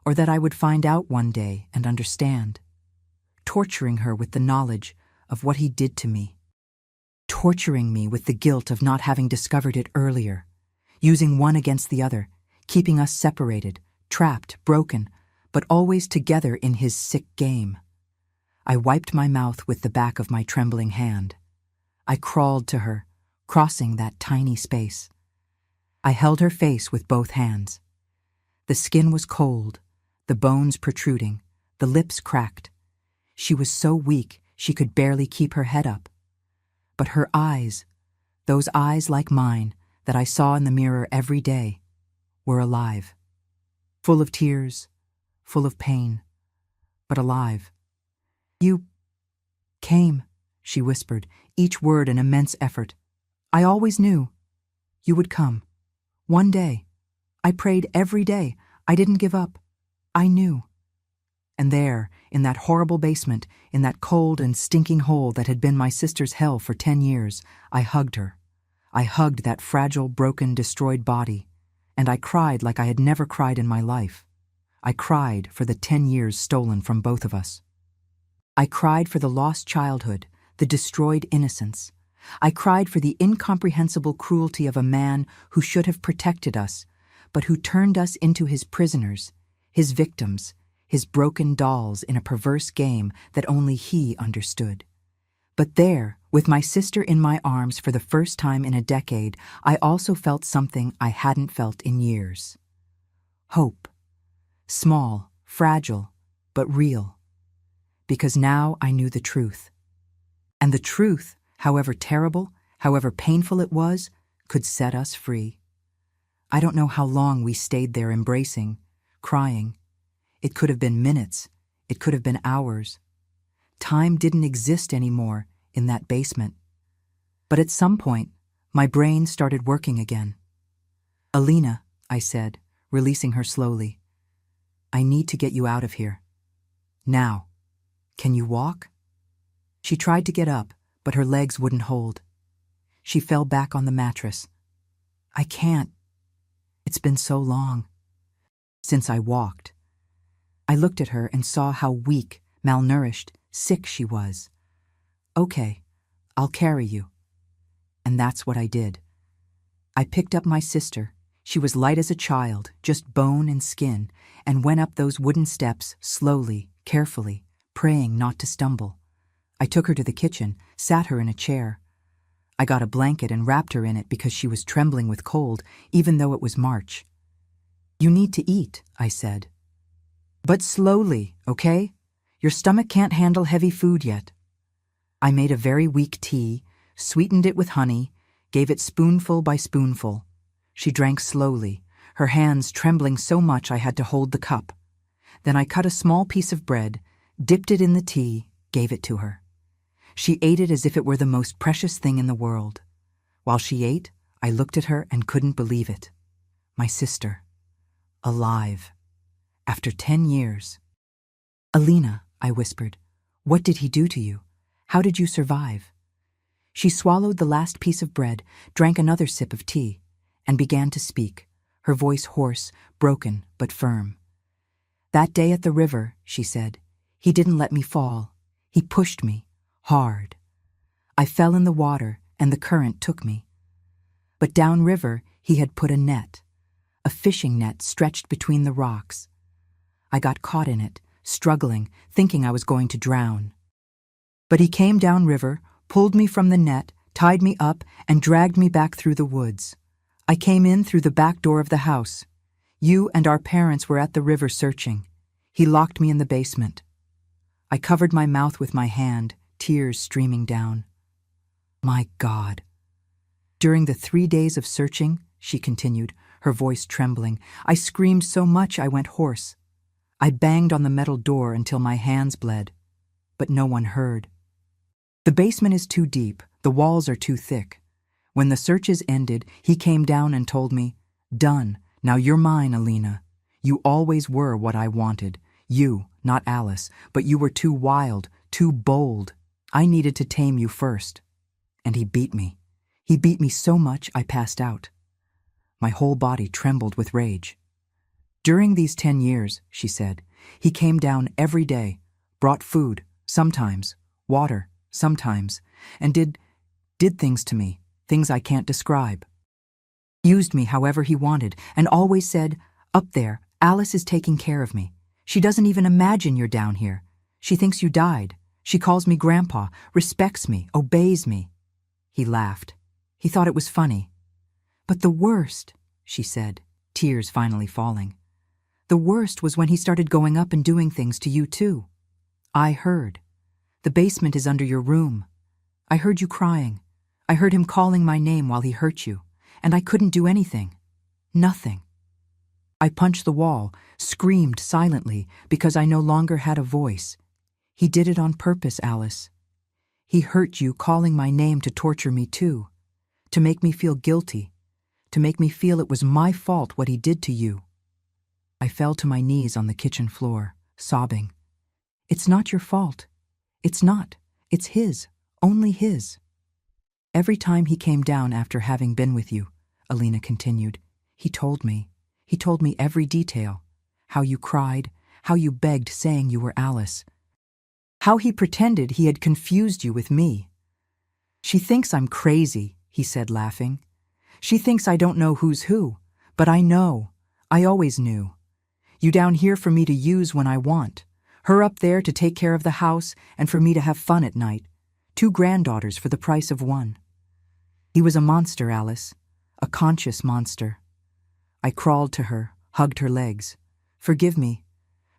[SPEAKER 1] or that I would find out one day and understand. Torturing her with the knowledge of what he did to me. Torturing me with the guilt of not having discovered it earlier. Using one against the other, keeping us separated, trapped, broken, but always together in his sick game. I wiped my mouth with the back of my trembling hand. I crawled to her, crossing that tiny space. I held her face with both hands. The skin was cold, the bones protruding, the lips cracked. She was so weak she could barely keep her head up. But her eyes, those eyes like mine that I saw in the mirror every day, were alive. Full of tears, full of pain, but alive. "You came," she whispered, each word an immense effort. "I always knew. You would come. One day. I prayed every day. I didn't give up. I knew." And there, in that horrible basement, in that cold and stinking hole that had been my sister's hell for 10 years, I hugged her. I hugged that fragile, broken, destroyed body, and I cried like I had never cried in my life. I cried for the 10 years stolen from both of us. I cried for the lost childhood, the destroyed innocence. I cried for the incomprehensible cruelty of a man who should have protected us, but who turned us into his prisoners, his victims, his broken dolls in a perverse game that only he understood. But there, with my sister in my arms for the first time in a decade, I also felt something I hadn't felt in years. Hope. Small, fragile, but real. Because now I knew the truth. And the truth, however terrible, however painful it was, could set us free. I don't know how long we stayed there embracing, crying. It could have been minutes. It could have been hours. Time didn't exist anymore in that basement. But at some point, my brain started working again. "Alina," I said, releasing her slowly, "I need to get you out of here. Now. Can you walk?" She tried to get up, but her legs wouldn't hold. She fell back on the mattress. "I can't. It's been so long." since I walked. I looked at her and saw how weak, malnourished, sick she was. Okay, I'll carry you. And that's what I did. I picked up my sister. She was light as a child, just bone and skin, and went up those wooden steps slowly, carefully, praying not to stumble. I took her to the kitchen, sat her in a chair. I got a blanket and wrapped her in it because she was trembling with cold, even though it was March. You need to eat, I said. But slowly, okay? Your stomach can't handle heavy food yet. I made a very weak tea, sweetened it with honey, gave it spoonful by spoonful. She drank slowly, her hands trembling so much I had to hold the cup. Then I cut a small piece of bread, dipped it in the tea, gave it to her. She ate it as if it were the most precious thing in the world. While she ate, I looked at her and couldn't believe it. My sister. Alive. After 10 years. Alina, I whispered, what did he do to you? How did you survive? She swallowed the last piece of bread, drank another sip of tea, and began to speak, her voice hoarse, broken, but firm. That day at the river, she said, he didn't let me fall. He pushed me, hard. I fell in the water, and the current took me. But downriver, he had put a net, a fishing net stretched between the rocks. I got caught in it, struggling, thinking I was going to drown. But he came downriver, pulled me from the net, tied me up, and dragged me back through the woods. I came in through the back door of the house. You and our parents were at the river searching. He locked me in the basement. I covered my mouth with my hand, tears streaming down. My God. During the 3 days of searching, she continued, her voice trembling, I screamed so much I went hoarse. I banged on the metal door until my hands bled, but no one heard. The basement is too deep, the walls are too thick. When the searches ended, he came down and told me, done, now you're mine, Alina. You always were what I wanted. You, not Alice, but you were too wild, too bold. I needed to tame you first. And he beat me. He beat me so much I passed out. My whole body trembled with rage. During these 10 years, she said, he came down every day, brought food, sometimes, water, sometimes, and did things to me, things I can't describe. Used me however he wanted, and always said, up there, Alice is taking care of me. She doesn't even imagine you're down here. She thinks you died. She calls me Grandpa, respects me, obeys me. He laughed. He thought it was funny. But the worst, she said, tears finally falling. The worst was when he started going up and doing things to you too. I heard. The basement is under your room. I heard you crying. I heard him calling my name while he hurt you, and I couldn't do anything. Nothing. I punched the wall, screamed silently because I no longer had a voice. He did it on purpose, Alice. He hurt you calling my name to torture me too, to make me feel guilty, to make me feel it was my fault what he did to you. I fell to my knees on the kitchen floor, sobbing. It's not your fault. It's not. It's his, only his. Every time he came down after having been with you, Alina continued, he told me every detail, how you cried, how you begged saying you were Alice, how he pretended he had confused you with me. She thinks I'm crazy, he said laughing. She thinks I don't know who's who, but I know. I always knew. You down here for me to use when I want. Her up there to take care of the house and for me to have fun at night. 2 granddaughters for the price of 1. He was a monster, Alice. A conscious monster. I crawled to her, hugged her legs. Forgive me.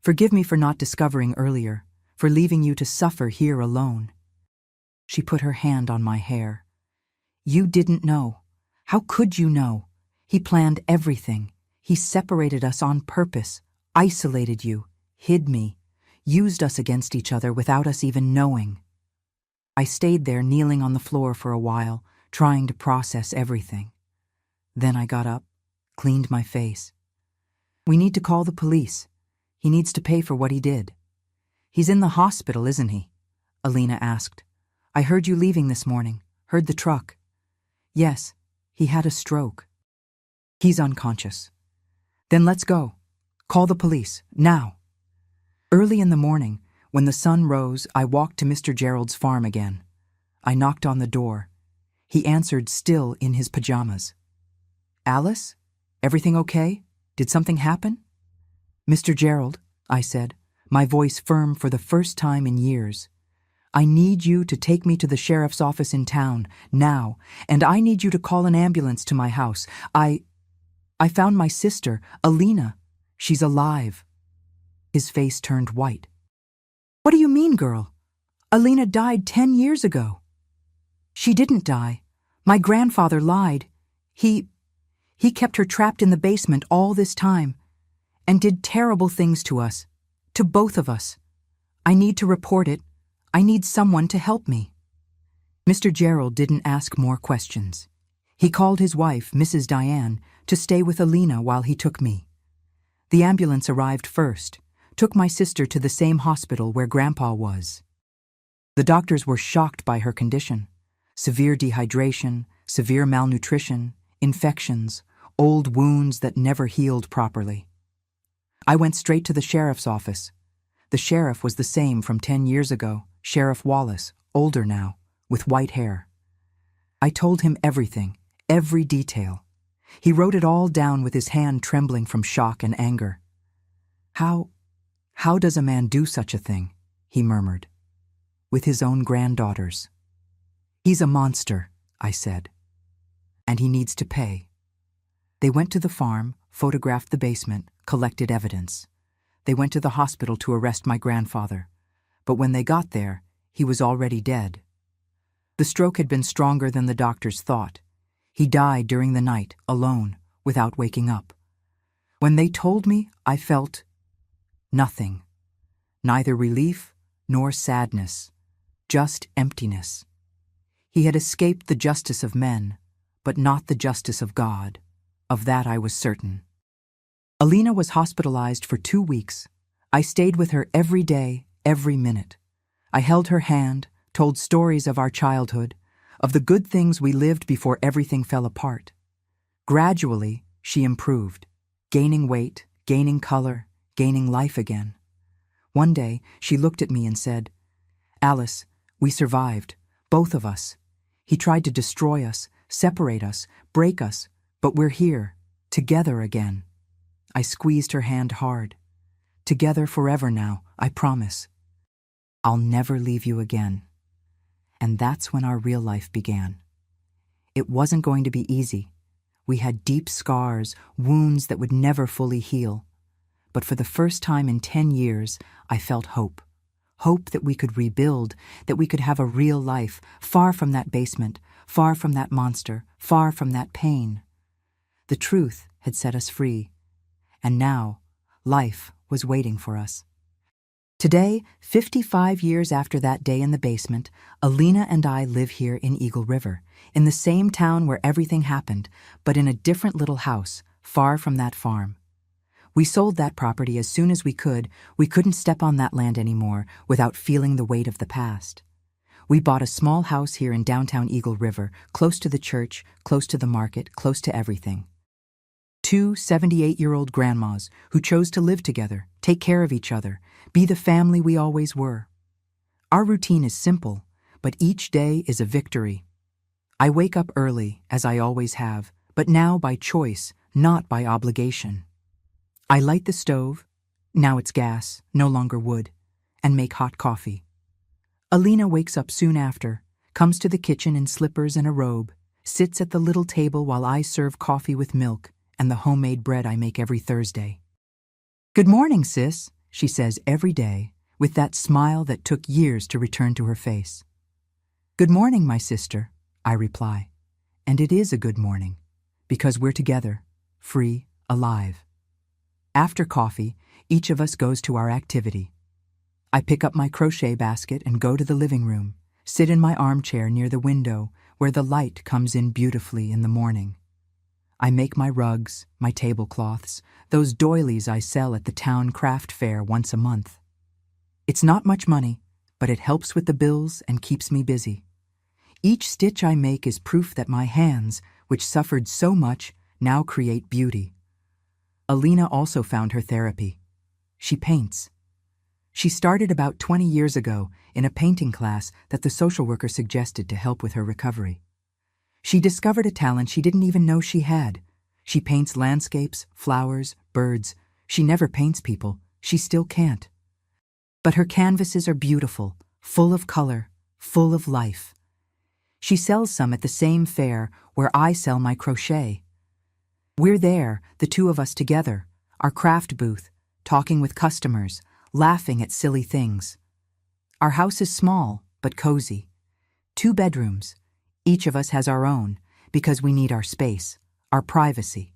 [SPEAKER 1] Forgive me for not discovering earlier, for leaving you to suffer here alone. She put her hand on my hair. You didn't know. How could you know? He planned everything. He separated us on purpose, isolated you, hid me, used us against each other without us even knowing. I stayed there kneeling on the floor for a while, trying to process everything. Then I got up, cleaned my face. We need to call the police. He needs to pay for what he did. He's in the hospital, isn't he? Alina asked. I heard you leaving this morning, heard the truck. Yes, he had a stroke. He's unconscious. Then let's go. Call the police, now. Early in the morning, when the sun rose, I walked to Mr. Gerald's farm again. I knocked on the door. He answered, still in his pajamas. Alice? Everything okay? Did something happen? Mr. Gerald, I said, my voice firm for the first time in years. I need you to take me to the sheriff's office in town, now, and I need you to call an ambulance to my house. I found my sister, Alina. She's alive. His face turned white. What do you mean, girl? Alina died 10 years ago. She didn't die. My grandfather lied. He kept her trapped in the basement all this time and did terrible things to us, to both of us. I need to report it. I need someone to help me. Mr. Gerald didn't ask more questions. He called his wife, Mrs. Diane, to stay with Alina while he took me. The ambulance arrived first, took my sister to the same hospital where Grandpa was. The doctors were shocked by her condition. Severe dehydration, severe malnutrition, infections, old wounds that never healed properly. I went straight to the sheriff's office. The sheriff was the same from 10 years ago, Sheriff Wallace, older now, with white hair. I told him everything, every detail. He wrote it all down with his hand trembling from shock and anger. How does a man do such a thing? He murmured. With his own granddaughters. He's a monster, I said. And he needs to pay. They went to the farm, photographed the basement, collected evidence. They went to the hospital to arrest my grandfather. But when they got there, he was already dead. The stroke had been stronger than the doctors thought. He died during the night, alone, without waking up. When they told me, I felt nothing. Neither relief nor sadness, just emptiness. He had escaped the justice of men, but not the justice of God. Of that I was certain. Alina was hospitalized for 2 weeks. I stayed with her every day, every minute. I held her hand, told stories of our childhood, of the good things we lived before everything fell apart. Gradually, she improved, gaining weight, gaining color, gaining life again. One day, she looked at me and said, Alice, we survived, both of us. He tried to destroy us, separate us, break us, but we're here, together again. I squeezed her hand hard. Together forever now, I promise. I'll never leave you again. And that's when our real life began. It wasn't going to be easy. We had deep scars, wounds that would never fully heal. But for the first time in 10 years, I felt hope. Hope that we could rebuild, that we could have a real life, far from that basement, far from that monster, far from that pain. The truth had set us free. And now, life was waiting for us. Today, 55 years after that day in the basement, Alina and I live here in Eagle River, in the same town where everything happened, but in a different little house, far from that farm. We sold that property as soon as we could. We couldn't step on that land anymore without feeling the weight of the past. We bought a small house here in downtown Eagle River, close to the church, close to the market, close to everything. 2 78-year-old grandmas who chose to live together, take care of each other, be the family we always were. Our routine is simple, but each day is a victory. I wake up early, as I always have, but now by choice, not by obligation. I light the stove, now it's gas, no longer wood, and make hot coffee. Alina wakes up soon after, comes to the kitchen in slippers and a robe, sits at the little table while I serve coffee with milk and the homemade bread I make every Thursday. Good morning, sis, she says every day, with that smile that took years to return to her face. Good morning, my sister, I reply. And it is a good morning, because we're together, free, alive. After coffee, each of us goes to our activity. I pick up my crochet basket and go to the living room, sit in my armchair near the window where the light comes in beautifully in the morning. I make my rugs, my tablecloths, those doilies I sell at the town craft fair once a month. It's not much money, but it helps with the bills and keeps me busy. Each stitch I make is proof that my hands, which suffered so much, now create beauty. Alina also found her therapy. She paints. She started about 20 years ago in a painting class that the social worker suggested to help with her recovery. She discovered a talent she didn't even know she had. She paints landscapes, flowers, birds. She never paints people. She still can't. But her canvases are beautiful, full of color, full of life. She sells some at the same fair where I sell my crochet. We're there, the two of us together, our craft booth, talking with customers, laughing at silly things. Our house is small, but cozy. 2 bedrooms. Each of us has our own, because we need our space, our privacy.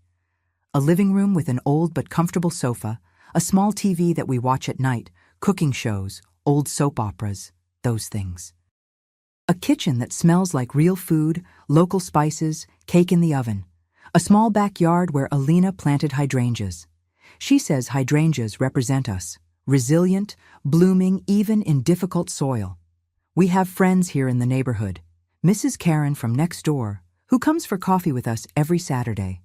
[SPEAKER 1] A living room with an old but comfortable sofa, a small TV that we watch at night, cooking shows, old soap operas, those things. A kitchen that smells like real food, local spices, cake in the oven. A small backyard where Alina planted hydrangeas. She says hydrangeas represent us, resilient, blooming even in difficult soil. We have friends here in the neighborhood. Mrs. Karen from next door, who comes for coffee with us every Saturday.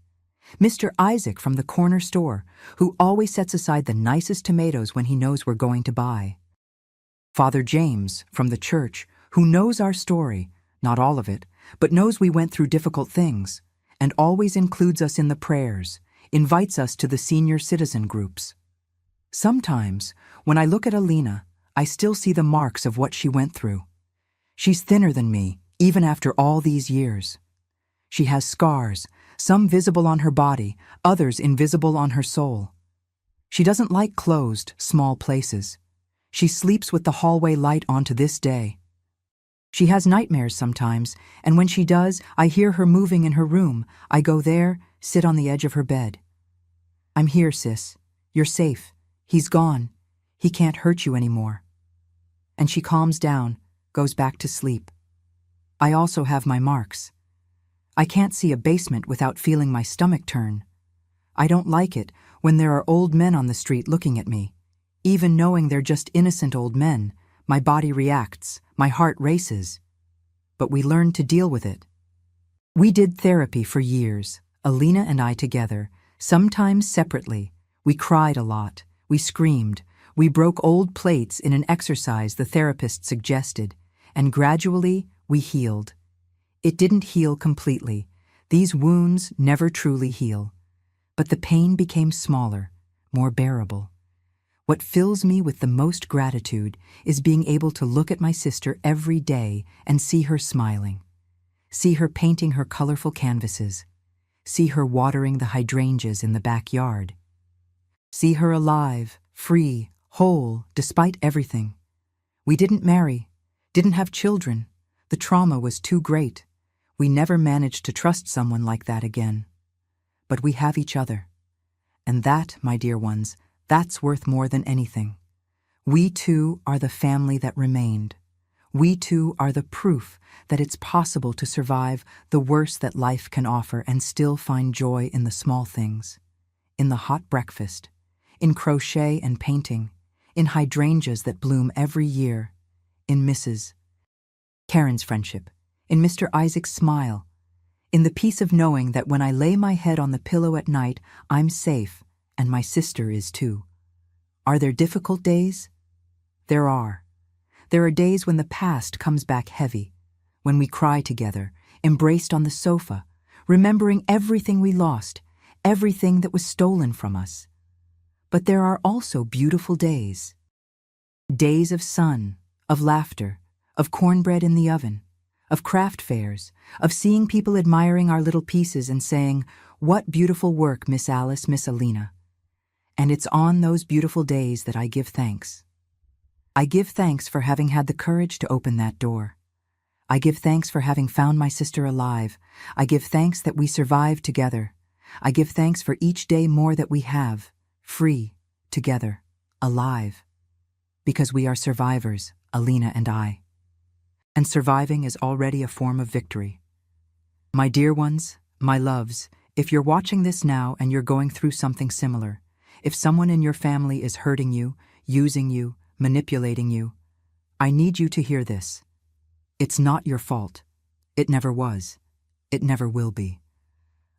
[SPEAKER 1] Mr. Isaac from the corner store, who always sets aside the nicest tomatoes when he knows we're going to buy. Father James from the church, who knows our story, not all of it, but knows we went through difficult things, and always includes us in the prayers, invites us to the senior citizen groups. Sometimes, when I look at Alina, I still see the marks of what she went through. She's thinner than me, even after all these years. She has scars, some visible on her body, others invisible on her soul. She doesn't like closed, small places. She sleeps with the hallway light on to this day. She has nightmares sometimes, and when she does, I hear her moving in her room. I go there, sit on the edge of her bed. I'm here, sis. You're safe. He's gone. He can't hurt you anymore. And she calms down, goes back to sleep. I also have my marks. I can't see a basement without feeling my stomach turn. I don't like it when there are old men on the street looking at me. Even knowing they're just innocent old men, my body reacts, my heart races. But we learned to deal with it. We did therapy for years, Alina and I together, sometimes separately. We cried a lot. We screamed. We broke old plates in an exercise the therapist suggested, and gradually we healed. It didn't heal completely. These wounds never truly heal. But the pain became smaller, more bearable. What fills me with the most gratitude is being able to look at my sister every day and see her smiling. See her painting her colorful canvases. See her watering the hydrangeas in the backyard. See her alive, free, whole, despite everything. We didn't marry, didn't have children. The trauma was too great. We never managed to trust someone like that again. But we have each other. And that, my dear ones, that's worth more than anything. We two are the family that remained. We two are the proof that it's possible to survive the worst that life can offer and still find joy in the small things. In the hot breakfast, in crochet and painting, in hydrangeas that bloom every year, in Mrs. Karen's friendship, in Mr. Isaac's smile, in the peace of knowing that when I lay my head on the pillow at night, I'm safe, and my sister is too. Are there difficult days? There are. There are days when the past comes back heavy, when we cry together, embraced on the sofa, remembering everything we lost, everything that was stolen from us. But there are also beautiful days. Days of sun, of laughter, of cornbread in the oven, of craft fairs, of seeing people admiring our little pieces and saying, "What beautiful work, Miss Alice, Miss Alina." And it's on those beautiful days that I give thanks. I give thanks for having had the courage to open that door. I give thanks for having found my sister alive. I give thanks that we survived together. I give thanks for each day more that we have, free, together, alive. Because we are survivors, Alina and I. And surviving is already a form of victory. My dear ones, my loves, if you're watching this now and you're going through something similar, if someone in your family is hurting you, using you, manipulating you, I need you to hear this. It's not your fault. It never was. It never will be.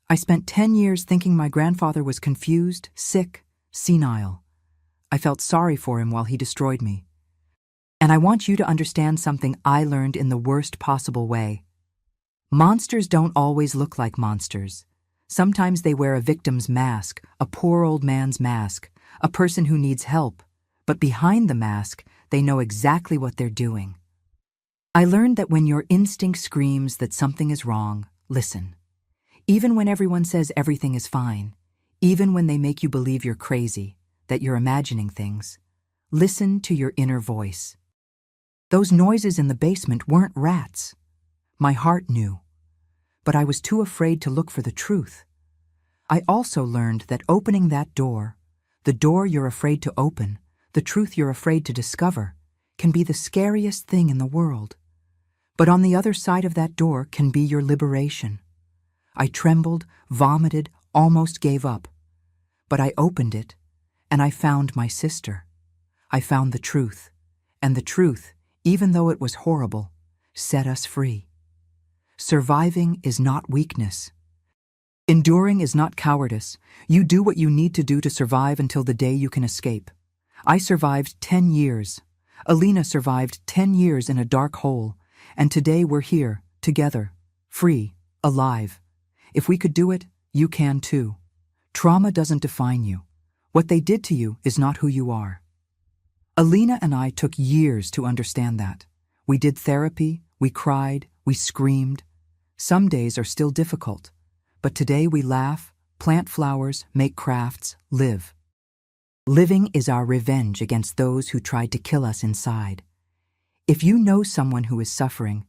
[SPEAKER 1] I spent 10 years thinking my grandfather was confused, sick, senile. I felt sorry for him while he destroyed me. And I want you to understand something I learned in the worst possible way. Monsters don't always look like monsters. Sometimes they wear a victim's mask, a poor old man's mask, a person who needs help. But behind the mask, they know exactly what they're doing. I learned that when your instinct screams that something is wrong, listen. Even when everyone says everything is fine, even when they make you believe you're crazy, that you're imagining things, listen to your inner voice. Those noises in the basement weren't rats. My heart knew, but I was too afraid to look for the truth. I also learned that opening that door, the door you're afraid to open, the truth you're afraid to discover, can be the scariest thing in the world. But on the other side of that door can be your liberation. I trembled, vomited, almost gave up. But I opened it, and I found my sister. I found the truth, and the truth, even though it was horrible, set us free. Surviving is not weakness. Enduring is not cowardice. You do what you need to do to survive until the day you can escape. I survived 10 years. Alina survived 10 years in a dark hole, and today we're here, together, free, alive. If we could do it, you can too. Trauma doesn't define you. What they did to you is not who you are. Alina and I took years to understand that. We did therapy, we cried, we screamed. Some days are still difficult, but today we laugh, plant flowers, make crafts, live. Living is our revenge against those who tried to kill us inside. If you know someone who is suffering,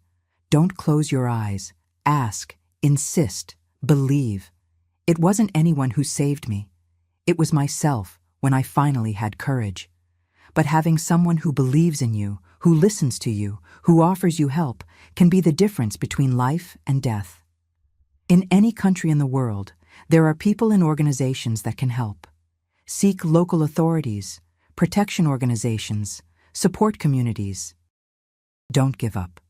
[SPEAKER 1] don't close your eyes. Ask, insist, believe. It wasn't anyone who saved me. It was myself when I finally had courage. But having someone who believes in you, who listens to you, who offers you help, can be the difference between life and death. In any country in the world, there are people and organizations that can help. Seek local authorities, protection organizations, support communities. Don't give up.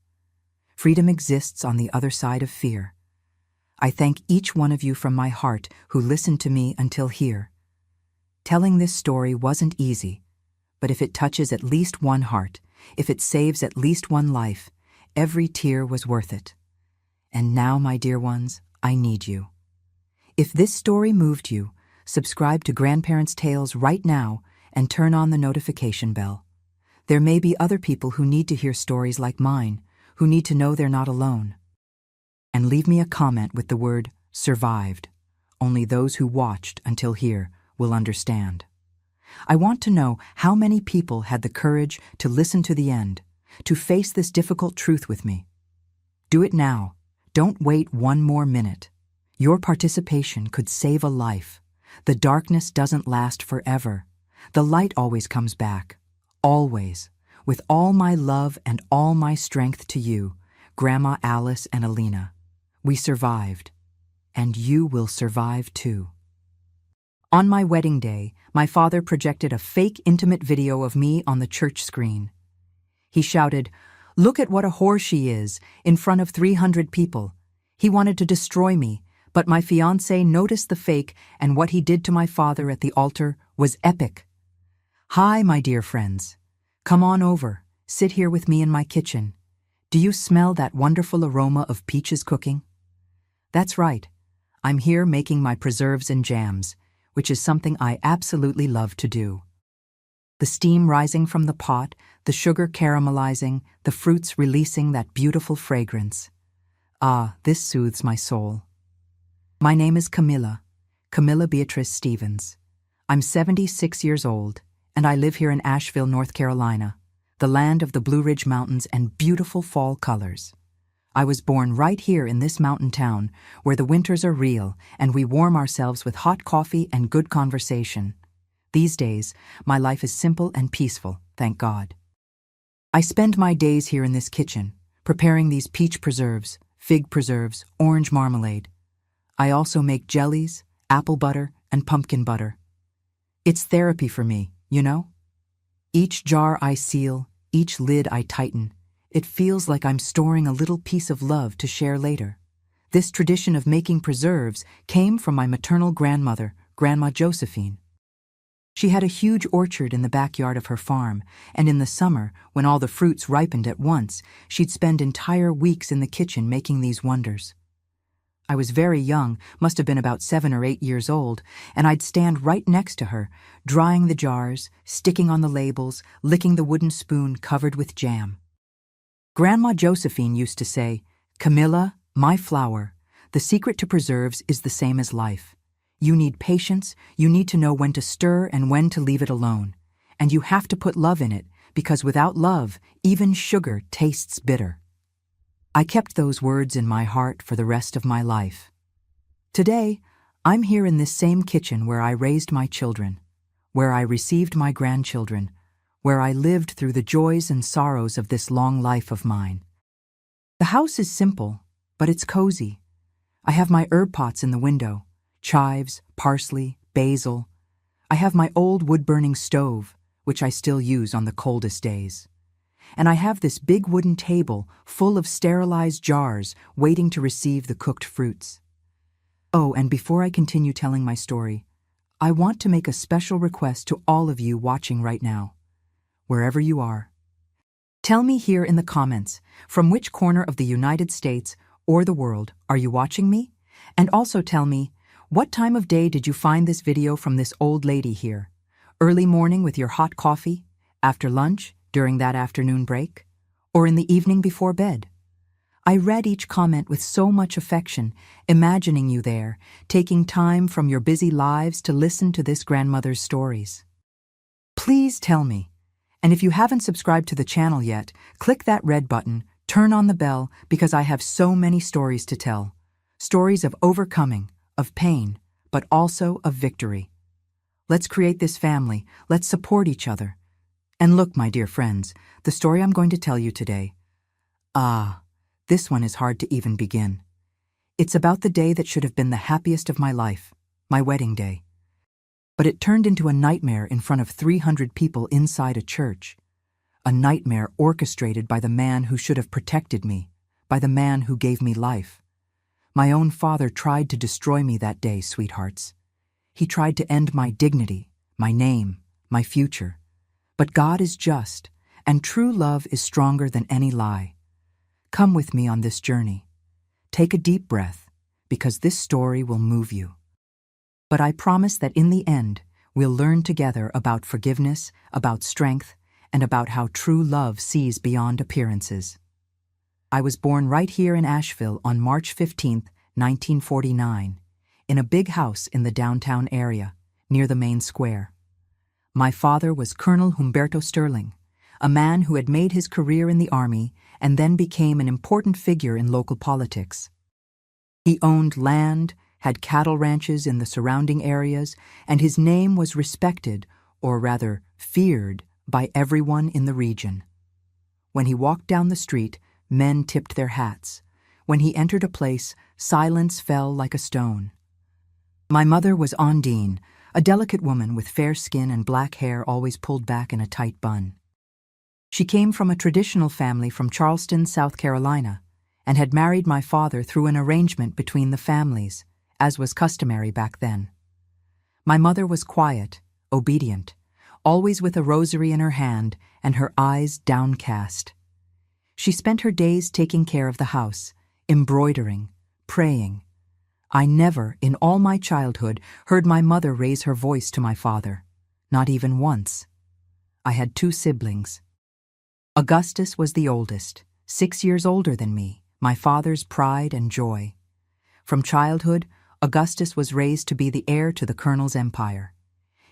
[SPEAKER 1] Freedom exists on the other side of fear. I thank each one of you from my heart who listened to me until here. Telling this story wasn't easy, but if it touches at least one heart, if it saves at least one life, every tear was worth it. And now, my dear ones, I need you. If this story moved you, subscribe to Grandparents' Tales right now and turn on the notification bell. There may be other people who need to hear stories like mine, who need to know they're not alone. And leave me a comment with the word survived. Only those who watched until here will understand. I want to know how many people had the courage to listen to the end, to face this difficult truth with me. Do it now. Don't wait one more minute. Your participation could save a life. The darkness doesn't last forever. The light always comes back. Always. With all my love and all my strength to you, Grandma Alice and Alina. We survived. And you will survive too. On my wedding day, my father projected a fake intimate video of me on the church screen. He shouted, "Look at what a whore she is," in front of 300 people. He wanted to destroy me, but my fiancé noticed the fake, and what he did to my father at the altar was epic. Hi, my dear friends. Come on over. Sit here with me in my kitchen. Do you smell that wonderful aroma of peaches cooking? That's right. I'm here making my preserves and jams, which is something I absolutely love to do. The steam rising from the pot, the sugar caramelizing, the fruits releasing that beautiful fragrance. Ah, this soothes my soul. My name is Camilla Beatrice Stevens. I'm 76 years old, and I live here in Asheville, North Carolina, the land of the Blue Ridge Mountains and beautiful fall colors. I was born right here in this mountain town, where the winters are real and we warm ourselves with hot coffee and good conversation. These days, my life is simple and peaceful, thank God. I spend my days here in this kitchen, preparing these peach preserves, fig preserves, orange marmalade. I also make jellies, apple butter, and pumpkin butter. It's therapy for me, you know? Each jar I seal, each lid I tighten. It feels like I'm storing a little piece of love to share later. This tradition of making preserves came from my maternal grandmother, Grandma Josephine. She had a huge orchard in the backyard of her farm, and in the summer, when all the fruits ripened at once, she'd spend entire weeks in the kitchen making these wonders. I was very young, must have been about 7 or 8 years old, and I'd stand right next to her, drying the jars, sticking on the labels, licking the wooden spoon covered with jam. Grandma Josephine used to say, "Camilla, my flower, the secret to preserves is the same as life. You need patience, you need to know when to stir and when to leave it alone. And you have to put love in it, because without love, even sugar tastes bitter." I kept those words in my heart for the rest of my life. Today, I'm here in this same kitchen where I raised my children, where I received my grandchildren, where I lived through the joys and sorrows of this long life of mine. The house is simple, but it's cozy. I have my herb pots in the window, chives, parsley, basil. I have my old wood-burning stove, which I still use on the coldest days. And I have this big wooden table full of sterilized jars waiting to receive the cooked fruits. Oh, and before I continue telling my story, I want to make a special request to all of you watching right now, wherever you are. Tell me here in the comments, from which corner of the United States or the world are you watching me? And also tell me, what time of day did you find this video from this old lady here? Early morning with your hot coffee? After lunch? During that afternoon break? Or in the evening before bed? I read each comment with so much affection, imagining you there, taking time from your busy lives to listen to this grandmother's stories. Please tell me. And if you haven't subscribed to the channel yet, click that red button, turn on the bell, because I have so many stories to tell. Stories of overcoming, of pain, but also of victory. Let's create this family, let's support each other. And look, my dear friends, the story I'm going to tell you today. This one is hard to even begin. It's about the day that should have been the happiest of my life, my wedding day. But it turned into a nightmare in front of 300 people inside a church. A nightmare orchestrated by the man who should have protected me, by the man who gave me life. My own father tried to destroy me that day, sweethearts. He tried to end my dignity, my name, my future. But God is just, and true love is stronger than any lie. Come with me on this journey. Take a deep breath, because this story will move you. But I promise that in the end, we'll learn together about forgiveness, about strength, and about how true love sees beyond appearances. I was born right here in Asheville on March 15, 1949, in a big house in the downtown area, near the main square. My father was Colonel Humberto Sterling, a man who had made his career in the army and then became an important figure in local politics. He owned land, had cattle ranches in the surrounding areas, and his name was respected, or rather feared, by everyone in the region. When he walked down the street, men tipped their hats. When he entered a place, silence fell like a stone. My mother was Ondine, a delicate woman with fair skin and black hair always pulled back in a tight bun. She came from a traditional family from Charleston, South Carolina, and had married my father through an arrangement between the families, as was customary back then. My mother was quiet, obedient, always with a rosary in her hand and her eyes downcast. She spent her days taking care of the house, embroidering, praying. I never, in all my childhood, heard my mother raise her voice to my father, not even once. I had 2 siblings. Augustus was the oldest, 6 years older than me, my father's pride and joy. From childhood, Augustus was raised to be the heir to the colonel's empire.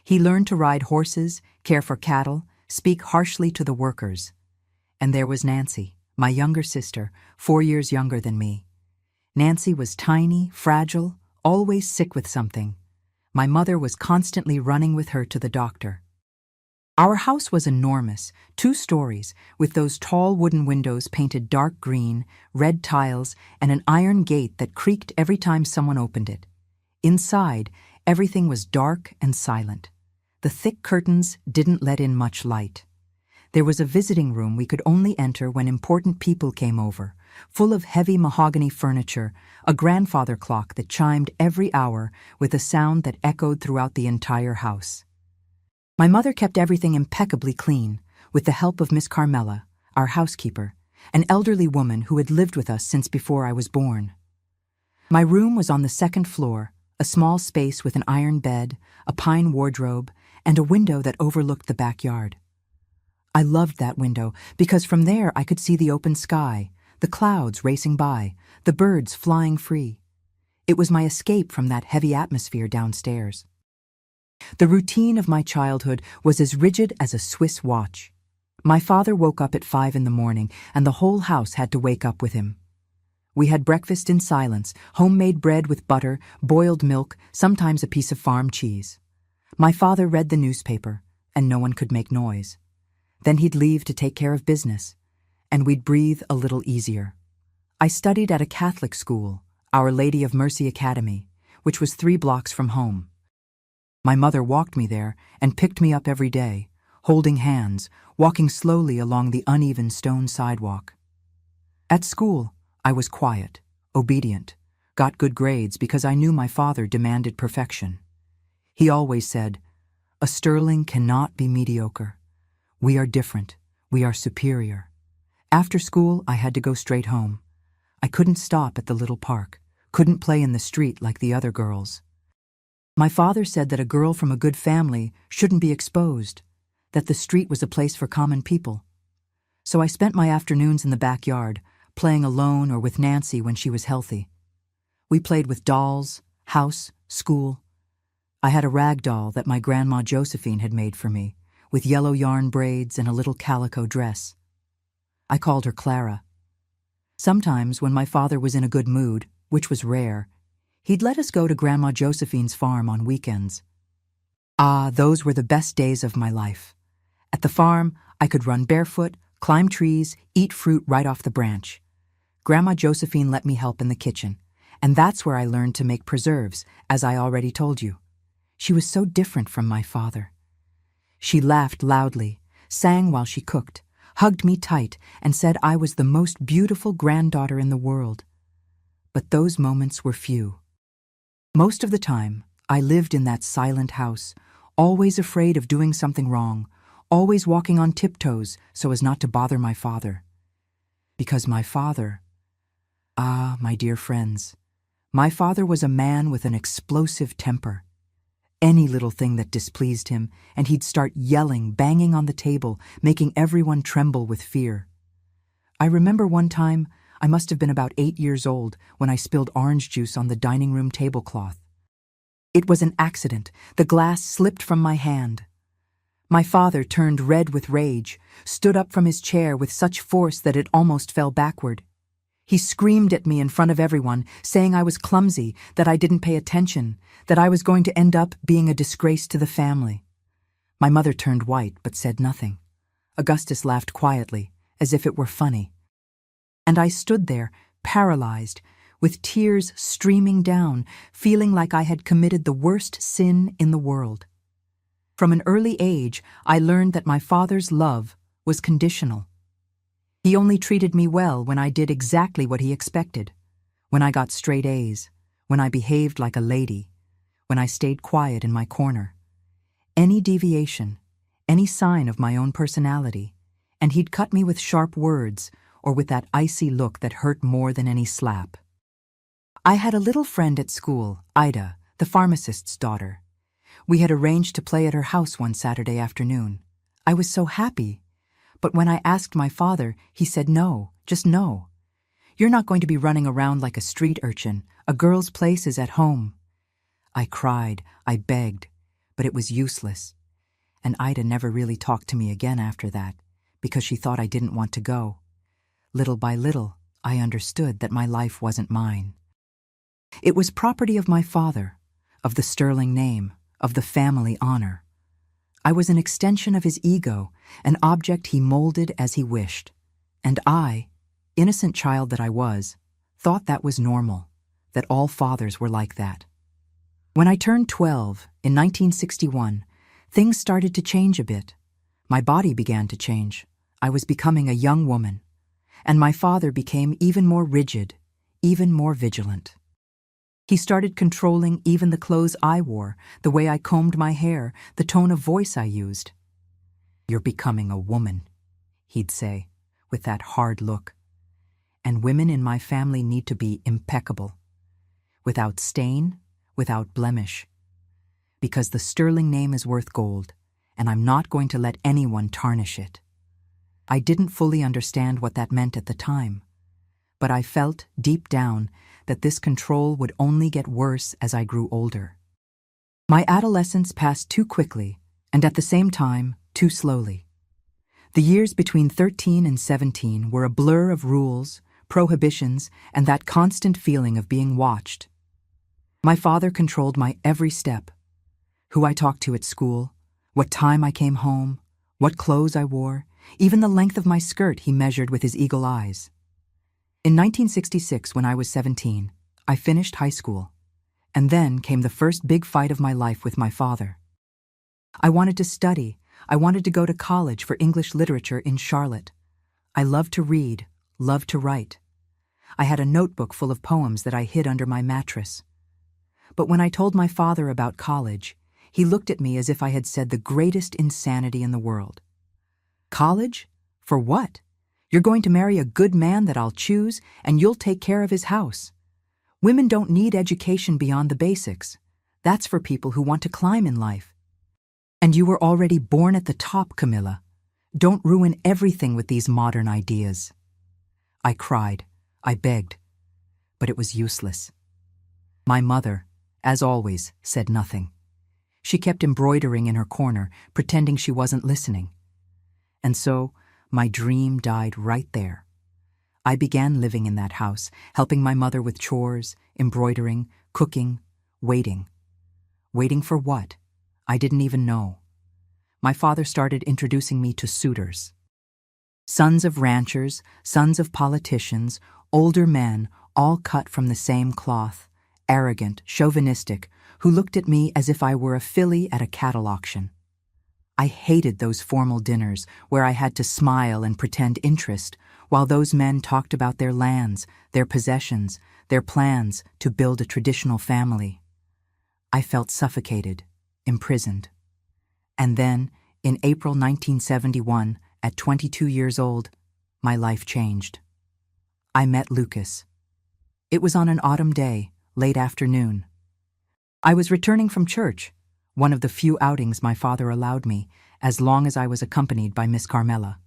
[SPEAKER 1] He learned to ride horses, care for cattle, speak harshly to the workers. And there was Nancy, my younger sister, 4 years younger than me. Nancy was tiny, fragile, always sick with something. My mother was constantly running with her to the doctor. Our house was enormous, 2 stories, with those tall wooden windows painted dark green, red tiles, and an iron gate that creaked every time someone opened it. Inside, everything was dark and silent. The thick curtains didn't let in much light. There was a visiting room we could only enter when important people came over, full of heavy mahogany furniture, a grandfather clock that chimed every hour with a sound that echoed throughout the entire house. My mother kept everything impeccably clean, with the help of Miss Carmela, our housekeeper, an elderly woman who had lived with us since before I was born. My room was on the second floor, a small space with an iron bed, a pine wardrobe, and a window that overlooked the backyard. I loved that window because from there I could see the open sky, the clouds racing by, the birds flying free. It was my escape from that heavy atmosphere downstairs. The routine of my childhood was as rigid as a Swiss watch. My father woke up at 5 in the morning, and the whole house had to wake up with him. We had breakfast in silence, homemade bread with butter, boiled milk, sometimes a piece of farm cheese. My father read the newspaper, and no one could make noise. Then he'd leave to take care of business, and we'd breathe a little easier. I studied at a Catholic school, Our Lady of Mercy Academy, which was 3 blocks from home. My mother walked me there and picked me up every day, holding hands, walking slowly along the uneven stone sidewalk. At school, I was quiet, obedient, got good grades because I knew my father demanded perfection. He always said, "A sterling cannot be mediocre. We are different. We are superior." After school, I had to go straight home. I couldn't stop at the little park, couldn't play in the street like the other girls. My father said that a girl from a good family shouldn't be exposed, that the street was a place for common people. So I spent my afternoons in the backyard, playing alone or with Nancy when she was healthy. We played with dolls, house, school. I had a rag doll that my grandma Josephine had made for me, with yellow yarn braids and a little calico dress. I called her Clara. Sometimes, when my father was in a good mood, which was rare, he'd let us go to Grandma Josephine's farm on weekends. Ah, those were the best days of my life. At the farm, I could run barefoot, climb trees, eat fruit right off the branch. Grandma Josephine let me help in the kitchen, and that's where I learned to make preserves, as I already told you. She was so different from my father. She laughed loudly, sang while she cooked, hugged me tight, and said I was the most beautiful granddaughter in the world. But those moments were few. Most of the time, I lived in that silent house, always afraid of doing something wrong, always walking on tiptoes so as not to bother my father. Because my father... Ah, my dear friends, my father was a man with an explosive temper. Any little thing that displeased him, and he'd start yelling, banging on the table, making everyone tremble with fear. I remember one time, I must have been about 8 years old, when I spilled orange juice on the dining room tablecloth. It was an accident. The glass slipped from my hand. My father turned red with rage, stood up from his chair with such force that it almost fell backward. He screamed at me in front of everyone, saying I was clumsy, that I didn't pay attention, that I was going to end up being a disgrace to the family. My mother turned white but said nothing. Augustus laughed quietly, as if it were funny. And I stood there, paralyzed, with tears streaming down, feeling like I had committed the worst sin in the world. From an early age, I learned that my father's love was conditional. He only treated me well when I did exactly what he expected, when I got straight A's, when I behaved like a lady, when I stayed quiet in my corner. Any deviation, any sign of my own personality, and he'd cut me with sharp words or with that icy look that hurt more than any slap. I had a little friend at school, Ida, the pharmacist's daughter. We had arranged to play at her house one Saturday afternoon. I was so happy. But when I asked my father, he said no, just no. You're not going to be running around like a street urchin. A girl's place is at home. I cried, I begged, but it was useless. And Ida never really talked to me again after that, because she thought I didn't want to go. Little by little, I understood that my life wasn't mine. It was property of my father, of the sterling name, of the family honor. I was an extension of his ego, an object he molded as he wished. And I, innocent child that I was, thought that was normal, that all fathers were like that. When I turned 12, in 1961, things started to change a bit. My body began to change. I was becoming a young woman. and my father became even more rigid, even more vigilant. He started controlling even the clothes I wore, the way I combed my hair, the tone of voice I used. "You're becoming a woman," he'd say, with that hard look. "And women in my family need to be impeccable, without stain, without blemish. Because the sterling name is worth gold, and I'm not going to let anyone tarnish it." I didn't fully understand what that meant at the time, but I felt, deep down, that this control would only get worse as I grew older. My adolescence passed too quickly, and at the same time, too slowly. The years between 13 and 17 were a blur of rules, prohibitions, and that constant feeling of being watched. My father controlled my every step: who I talked to at school, what time I came home, what clothes I wore, even the length of my skirt he measured with his eagle eyes. In 1966, when I was 17, I finished high school, and then came the first big fight of my life with my father. I wanted to study. I wanted to go to college for English literature in Charlotte. I loved to read, loved to write. I had a notebook full of poems that I hid under my mattress. But when I told my father about college, he looked at me as if I had said the greatest insanity in the world. "College? For what? You're going to marry a good man that I'll choose, and you'll take care of his house. Women don't need education beyond the basics. That's for people who want to climb in life. And you were already born at the top, Camilla. Don't ruin everything with these modern ideas." I cried. I begged. But it was useless. My mother, as always, said nothing. She kept embroidering in her corner, pretending she wasn't listening. And so, my dream died right there. I began living in that house, helping my mother with chores, embroidering, cooking, waiting. Waiting for what? I didn't even know. My father started introducing me to suitors. Sons of ranchers, sons of politicians, older men, all cut from the same cloth, arrogant, chauvinistic, who looked at me as if I were a filly at a cattle auction. I hated those formal dinners where I had to smile and pretend interest, while those men talked about their lands, their possessions, their plans to build a traditional family. I felt suffocated, imprisoned. And then, in April 1971, at 22 years old, my life changed. I met Lucas. It was on an autumn day, late afternoon. I was returning from church, one of the few outings my father allowed me, as long as I was accompanied by Miss Carmela.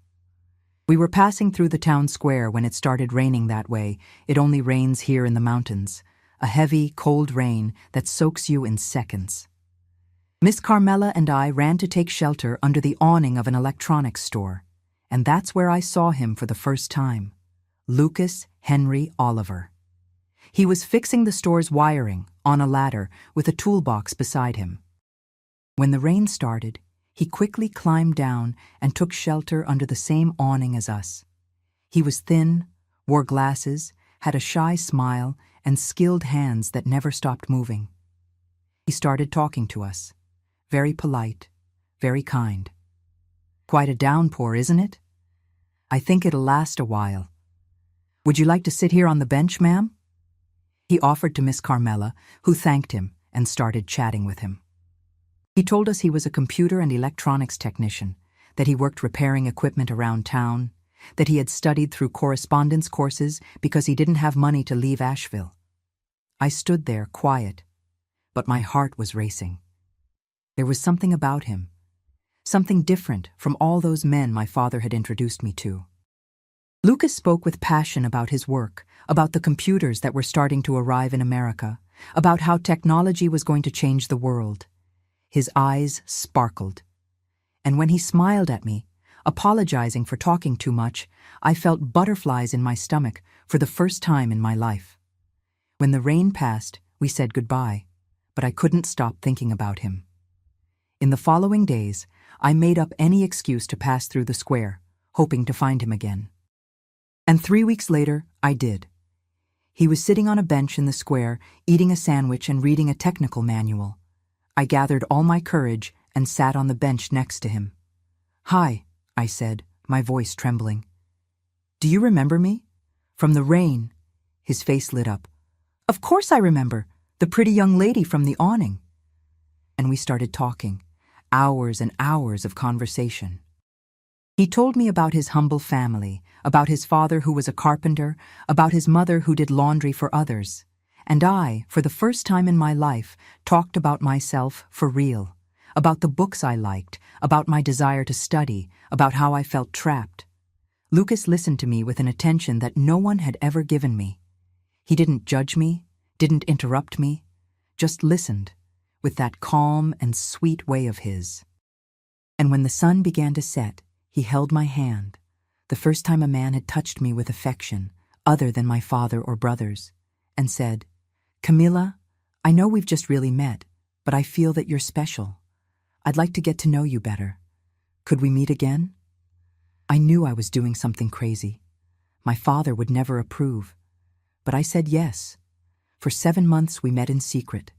[SPEAKER 1] We were passing through the town square when it started raining that way. It only rains here in the mountains, a heavy, cold rain that soaks you in seconds. Miss Carmela and I ran to take shelter under the awning of an electronics store, and that's where I saw him for the first time, Lucas Henry Oliver. He was fixing the store's wiring on a ladder with a toolbox beside him. When the rain started, he quickly climbed down and took shelter under the same awning as us. He was thin, wore glasses, had a shy smile, and skilled hands that never stopped moving. He started talking to us, very polite, very kind. "Quite a downpour, isn't it? I think it'll last a while. Would you like to sit here on the bench, ma'am?" He offered to Miss Carmela, who thanked him and started chatting with him. He told us he was a computer and electronics technician, that he worked repairing equipment around town, that he had studied through correspondence courses because he didn't have money to leave Asheville. I stood there, quiet, but my heart was racing. There was something about him, something different from all those men my father had introduced me to. Lucas spoke with passion about his work, about the computers that were starting to arrive in America, about how technology was going to change the world. His eyes sparkled. And when he smiled at me, apologizing for talking too much, I felt butterflies in my stomach for the first time in my life. When the rain passed, we said goodbye, but I couldn't stop thinking about him. In the following days, I made up any excuse to pass through the square, hoping to find him again. And 3 weeks later, I did. He was sitting on a bench in the square, eating a sandwich and reading a technical manual. I gathered all my courage and sat on the bench next to him. "Hi," I said, my voice trembling. Do you remember me? From the rain. His face lit up. Of course I remember. The pretty young lady from the awning. And we started talking. Hours and hours of conversation. He told me about his humble family, about his father who was a carpenter, about his mother who did laundry for others. And I, for the first time in my life, talked about myself for real, about the books I liked, about my desire to study, about how I felt trapped. Lucas listened to me with an attention that no one had ever given me. He didn't judge me, didn't interrupt me, just listened, with that calm and sweet way of his. And when the sun began to set, he held my hand, the first time a man had touched me with affection, other than my father or brothers, and said, "Camilla, I know we've just really met, but I feel that you're special. I'd like to get to know you better. Could we meet again?" I knew I was doing something crazy. My father would never approve. But I said yes. For 7 months we met in secret.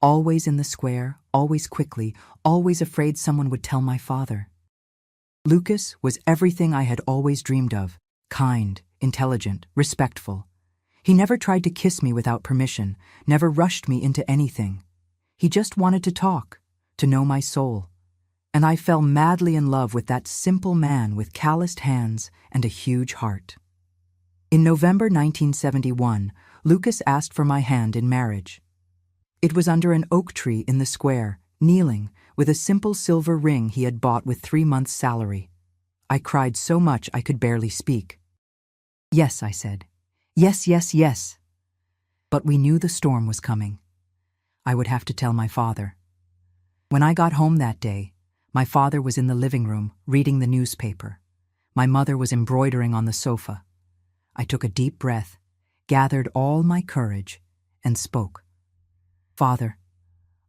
[SPEAKER 1] Always in the square, always quickly, always afraid someone would tell my father. Lucas was everything I had always dreamed of. Kind, intelligent, respectful. He never tried to kiss me without permission, never rushed me into anything. He just wanted to talk, to know my soul. And I fell madly in love with that simple man with calloused hands and a huge heart. In November 1971, Lucas asked for my hand in marriage. It was under an oak tree in the square, kneeling, with a simple silver ring he had bought with 3 months' salary. I cried so much I could barely speak. "Yes," I said. "Yes, yes, yes." But we knew the storm was coming. I would have to tell my father. When I got home that day, my father was in the living room, reading the newspaper. My mother was embroidering on the sofa. I took a deep breath, gathered all my courage, and spoke. "Father,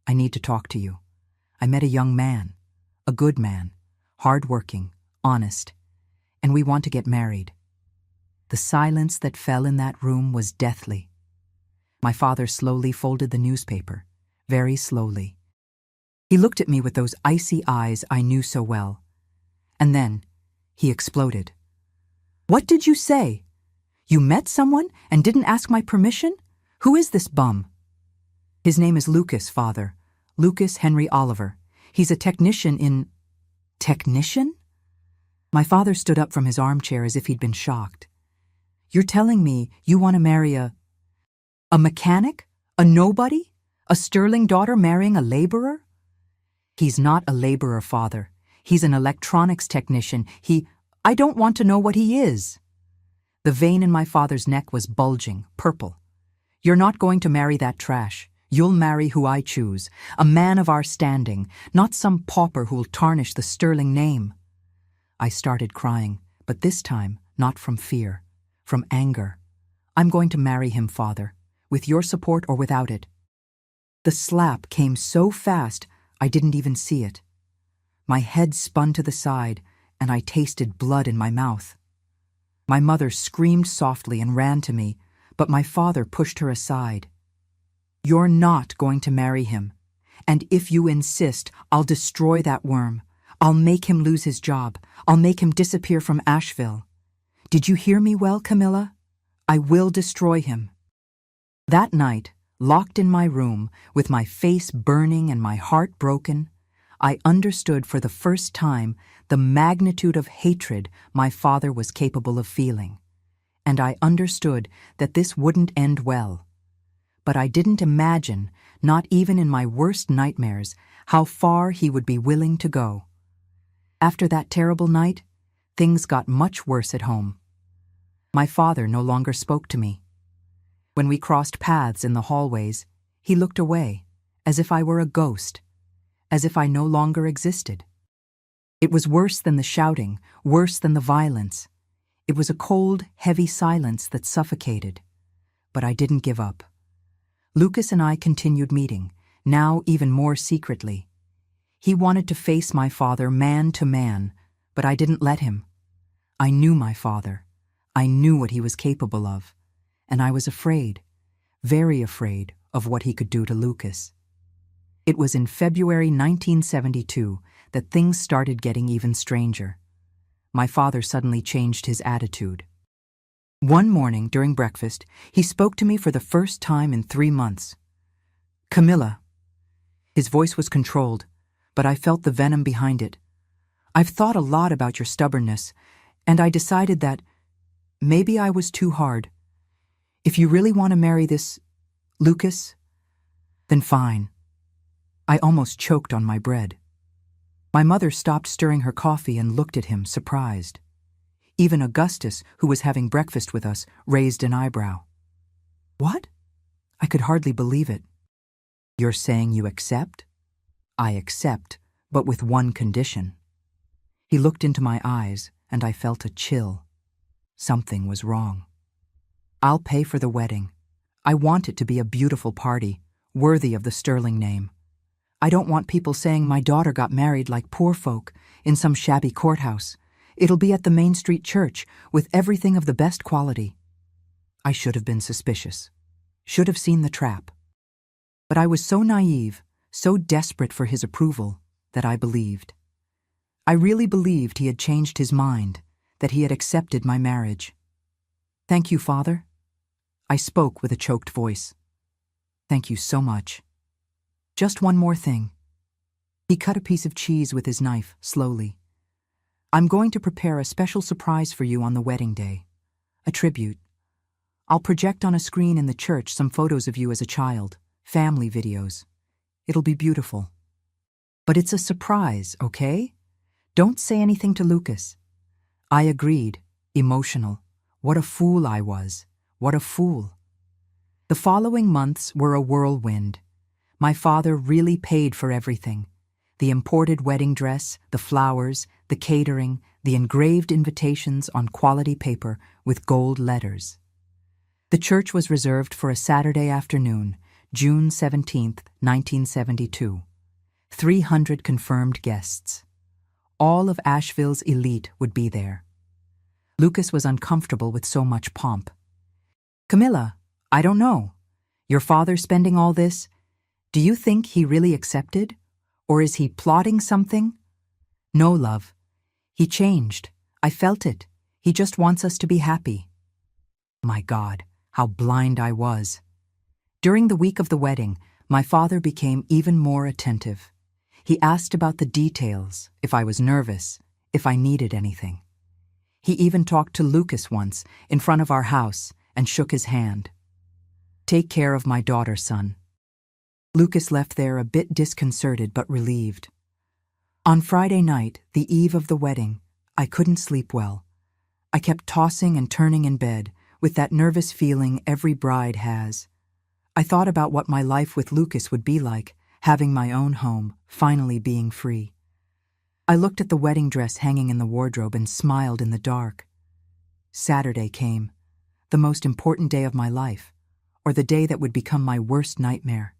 [SPEAKER 1] I need to talk to you. I met a young man, a good man, hard-working, honest, and we want to get married." The silence that fell in that room was deathly. My father slowly folded the newspaper, very slowly. He looked at me with those icy eyes I knew so well. And then he exploded. "What did you say? You met someone and didn't ask my permission? Who is this bum?" "His name is Lucas, Father. Lucas Henry Oliver. He's a technician in—" "Technician?" My father stood up from his armchair as if he'd been shocked. "You're telling me you want to marry a mechanic? A nobody? A sterling daughter marrying a laborer?" "He's not a laborer, Father. He's an electronics technician. I don't want to know what he is." The vein in my father's neck was bulging, purple. "You're not going to marry that trash. You'll marry who I choose, a man of our standing, not some pauper who'll tarnish the sterling name." I started crying, but this time not from fear, from anger. "I'm going to marry him, Father, with your support or without it." The slap came so fast I didn't even see it. My head spun to the side, and I tasted blood in my mouth. My mother screamed softly and ran to me, but my father pushed her aside. "You're not going to marry him. And if you insist, I'll destroy that worm. I'll make him lose his job. I'll make him disappear from Asheville. Did you hear me well, Camilla? I will destroy him." That night, locked in my room, with my face burning and my heart broken, I understood for the first time the magnitude of hatred my father was capable of feeling. And I understood that this wouldn't end well. But I didn't imagine, not even in my worst nightmares, how far he would be willing to go. After that terrible night, things got much worse at home. My father no longer spoke to me. When we crossed paths in the hallways, he looked away, as if I were a ghost, as if I no longer existed. It was worse than the shouting, worse than the violence. It was a cold, heavy silence that suffocated. But I didn't give up. Lucas and I continued meeting, now even more secretly. He wanted to face my father man to man, but I didn't let him. I knew my father. I knew what he was capable of, and I was afraid, very afraid of what he could do to Lucas. It was in February 1972 that things started getting even stranger. My father suddenly changed his attitude. One morning during breakfast, he spoke to me for the first time in 3 months. "Camilla." His voice was controlled, but I felt the venom behind it. "I've thought a lot about your stubbornness, and I decided that maybe I was too hard. If you really want to marry this Lucas, then fine." I almost choked on my bread. My mother stopped stirring her coffee and looked at him, surprised. Even Augustus, who was having breakfast with us, raised an eyebrow. "What?" I could hardly believe it. "You're saying you accept?" "I accept, but with one condition." He looked into my eyes, and I felt a chill. Something was wrong. "I'll pay for the wedding. I want it to be a beautiful party, worthy of the Sterling name. I don't want people saying my daughter got married like poor folk in some shabby courthouse. It'll be at the Main Street church with everything of the best quality." I should have been suspicious, should have seen the trap. But I was so naive, so desperate for his approval, that I believed. I really believed he had changed his mind, that he had accepted my marriage. "Thank you, Father." I spoke with a choked voice. "Thank you so much. Just one more thing." He cut a piece of cheese with his knife, slowly. "I'm going to prepare a special surprise for you on the wedding day. A tribute. I'll project on a screen in the church some photos of you as a child, family videos. It'll be beautiful. But it's a surprise, okay? Don't say anything to Lucas." I agreed, emotional. What a fool I was. What a fool. The following months were a whirlwind. My father really paid for everything. The imported wedding dress, the flowers, the catering, the engraved invitations on quality paper with gold letters. The church was reserved for a Saturday afternoon, June 17th, 1972. 300 confirmed guests. All of Asheville's elite would be there. Lucas was uncomfortable with so much pomp. "Camilla, I don't know. Your father spending all this, do you think he really accepted? Or is he plotting something?" "No, love. He changed. I felt it. He just wants us to be happy." My God, how blind I was. During the week of the wedding, my father became even more attentive. He asked about the details, if I was nervous, if I needed anything. He even talked to Lucas once in front of our house and shook his hand. "Take care of my daughter, son." Lucas left there a bit disconcerted but relieved. On Friday night, the eve of the wedding, I couldn't sleep well. I kept tossing and turning in bed with that nervous feeling every bride has. I thought about what my life with Lucas would be like, having my own home, finally being free. I looked at the wedding dress hanging in the wardrobe and smiled in the dark. Saturday came, the most important day of my life, or the day that would become my worst nightmare.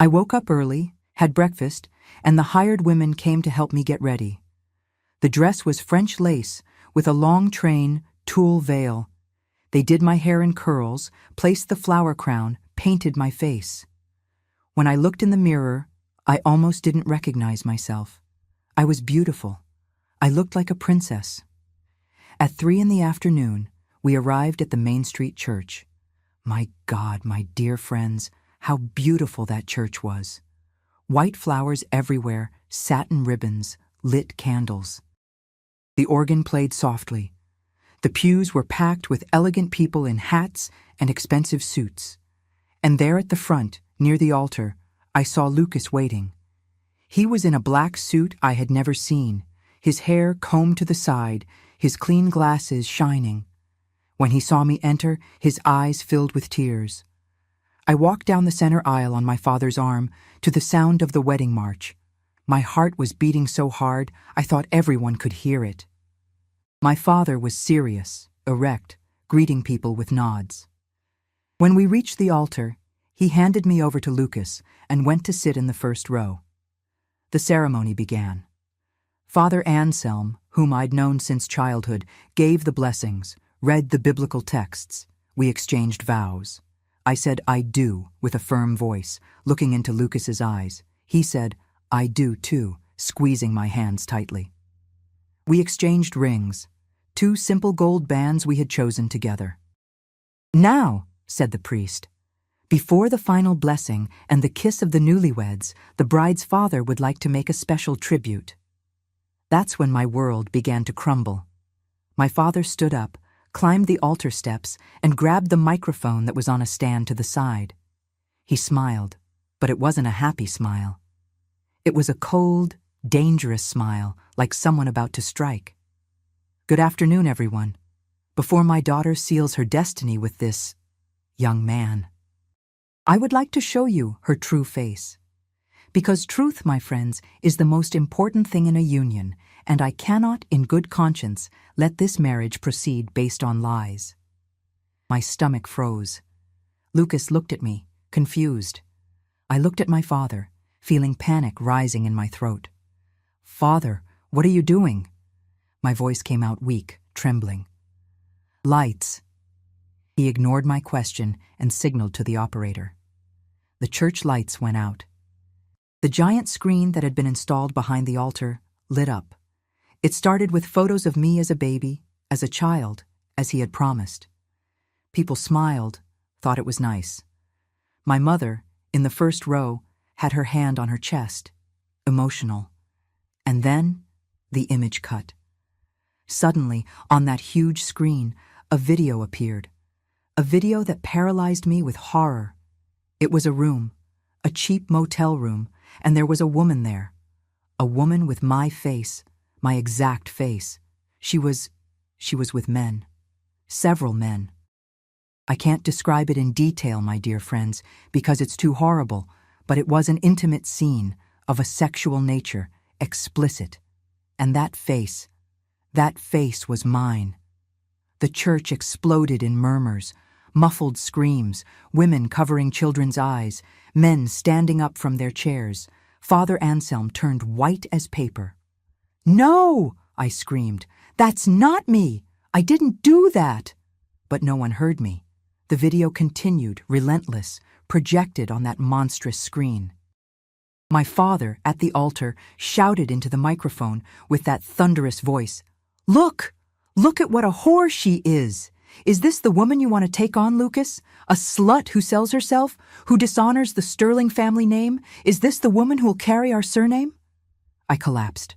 [SPEAKER 1] I woke up early, had breakfast, and the hired women came to help me get ready. The dress was French lace with a long train, tulle veil. They did my hair in curls, placed the flower crown, painted my face. When I looked in the mirror, I almost didn't recognize myself. I was beautiful. I looked like a princess. At 3 p.m, we arrived at the Main Street church. My God, my dear friends, how beautiful that church was. White flowers everywhere, satin ribbons, lit candles. The organ played softly. The pews were packed with elegant people in hats and expensive suits. And there at the front, near the altar, I saw Lucas waiting. He was in a black suit I had never seen, his hair combed to the side, his clean glasses shining. When he saw me enter, his eyes filled with tears. I walked down the center aisle on my father's arm to the sound of the wedding march. My heart was beating so hard I thought everyone could hear it. My father was serious, erect, greeting people with nods. When we reached the altar, he handed me over to Lucas and went to sit in the first row. The ceremony began. Father Anselm, whom I'd known since childhood, gave the blessings, read the biblical texts. We exchanged vows. I said, "I do," with a firm voice, looking into Lucas's eyes. He said, "I do too," squeezing my hands tightly. We exchanged rings, 2 simple gold bands we had chosen together. "Now," said the priest, "before the final blessing and the kiss of the newlyweds, the bride's father would like to make a special tribute." That's when my world began to crumble. My father stood up, climbed the altar steps, and grabbed the microphone that was on a stand to the side. He smiled, but it wasn't a happy smile. It was a cold, dangerous smile, like someone about to strike. "Good afternoon, everyone. Before my daughter seals her destiny with this young man, I would like to show you her true face. Because truth, my friends, is the most important thing in a union, and I cannot, in good conscience, let this marriage proceed based on lies." My stomach froze. Lucas looked at me, confused. I looked at my father, feeling panic rising in my throat. "Father, what are you doing?" My voice came out weak, trembling. "Lights." He ignored my question and signaled to the operator. The church lights went out. The giant screen that had been installed behind the altar lit up. It started with photos of me as a baby, as a child, as he had promised. People smiled, thought it was nice. My mother, in the first row, had her hand on her chest, emotional. And then, the image cut. Suddenly, on that huge screen, a video appeared. A video that paralyzed me with horror. It was a room, a cheap motel room, and there was a woman there. A woman with my face, my exact face. She was with men. Several men. I can't describe it in detail, my dear friends, because it's too horrible, but it was an intimate scene of a sexual nature, explicit. And that face was mine. The church exploded in murmurs, muffled screams, women covering children's eyes, men standing up from their chairs. Father Anselm turned white as paper. "No!" I screamed. "That's not me! I didn't do that!" But no one heard me. The video continued, relentless, projected on that monstrous screen. My father, at the altar, shouted into the microphone with that thunderous voice, "Look! Look at what a whore she is! Is this the woman you want to take on, Lucas? A slut who sells herself? Who dishonors the Sterling family name? Is this the woman who will carry our surname?" I collapsed.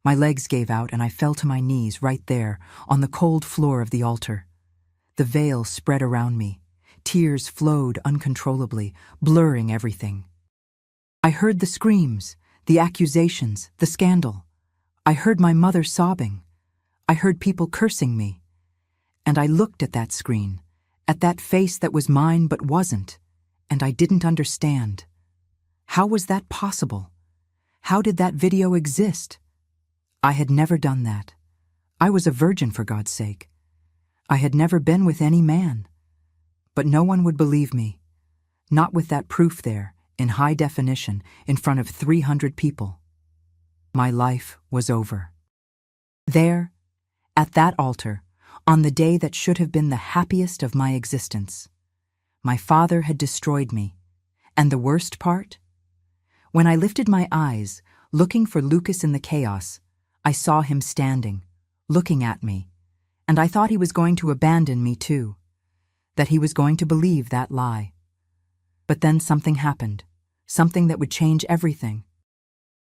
[SPEAKER 1] My legs gave out and I fell to my knees right there, on the cold floor of the altar. The veil spread around me. Tears flowed uncontrollably, blurring everything. I heard the screams, the accusations, the scandal. I heard my mother sobbing. I heard people cursing me. And I looked at that screen, at that face that was mine but wasn't, and I didn't understand. How was that possible? How did that video exist? I had never done that. I was a virgin, for God's sake. I had never been with any man. But no one would believe me. Not with that proof there, in high definition, in front of 300 people. My life was over. There, at that altar, on the day that should have been the happiest of my existence, my father had destroyed me. And the worst part? When I lifted my eyes, looking for Lucas in the chaos, I saw him standing, looking at me, and I thought he was going to abandon me too, that he was going to believe that lie. But then something happened, something that would change everything.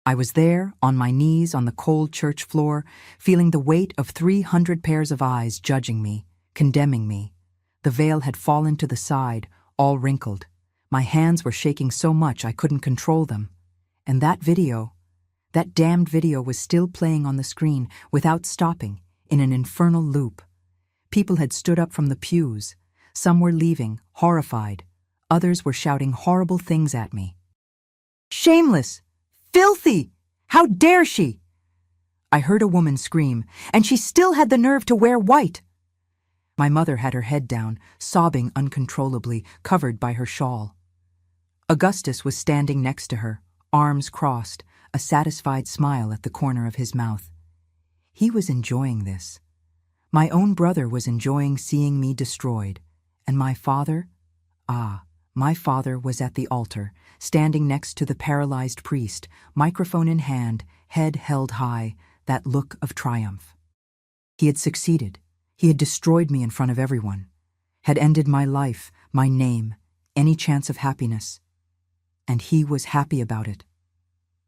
[SPEAKER 1] I was there, on my knees on the cold church floor, feeling the weight of 300 pairs of eyes judging me, condemning me. The veil had fallen to the side, all wrinkled. My hands were shaking so much I couldn't control them. And that video, that damned video was still playing on the screen without stopping, in an infernal loop. People had stood up from the pews. Some were leaving, horrified. Others were shouting horrible things at me. "Shameless! Filthy! How dare she!" I heard a woman scream, and she still had the nerve to wear white. My mother had her head down, sobbing uncontrollably, covered by her shawl. Augustus was standing next to her, arms crossed, a satisfied smile at the corner of his mouth. He was enjoying this. My own brother was enjoying seeing me destroyed, and my father? My father was at the altar, standing next to the paralyzed priest, microphone in hand, head held high, that look of triumph. He had succeeded. He had destroyed me in front of everyone, had ended my life, my name, any chance of happiness. And he was happy about it.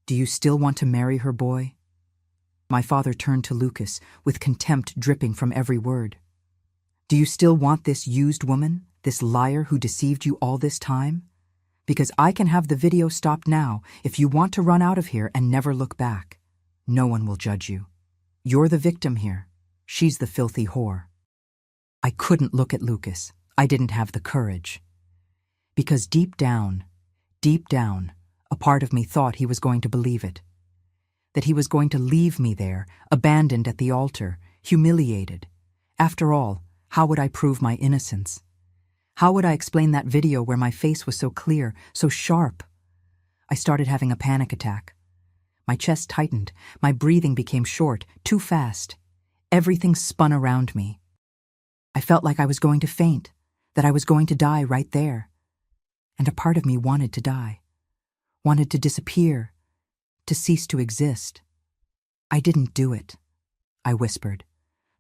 [SPEAKER 1] Do you still want to marry her, boy? My father turned to Lucas, with contempt dripping from every word. Do you still want this used woman, this liar who deceived you all this time? Because I can have the video stopped now if you want to run out of here and never look back. No one will judge you. You're the victim here. She's the filthy whore. I couldn't look at Lucas. I didn't have the courage. Because deep down, a part of me thought he was going to believe it. That he was going to leave me there, abandoned at the altar, humiliated. After all, how would I prove my innocence? How would I explain that video where my face was so clear, so sharp? I started having a panic attack. My chest tightened, my breathing became short, too fast. Everything spun around me. I felt like I was going to faint, that I was going to die right there. And a part of me wanted to die, wanted to disappear, to cease to exist. I didn't do it, I whispered,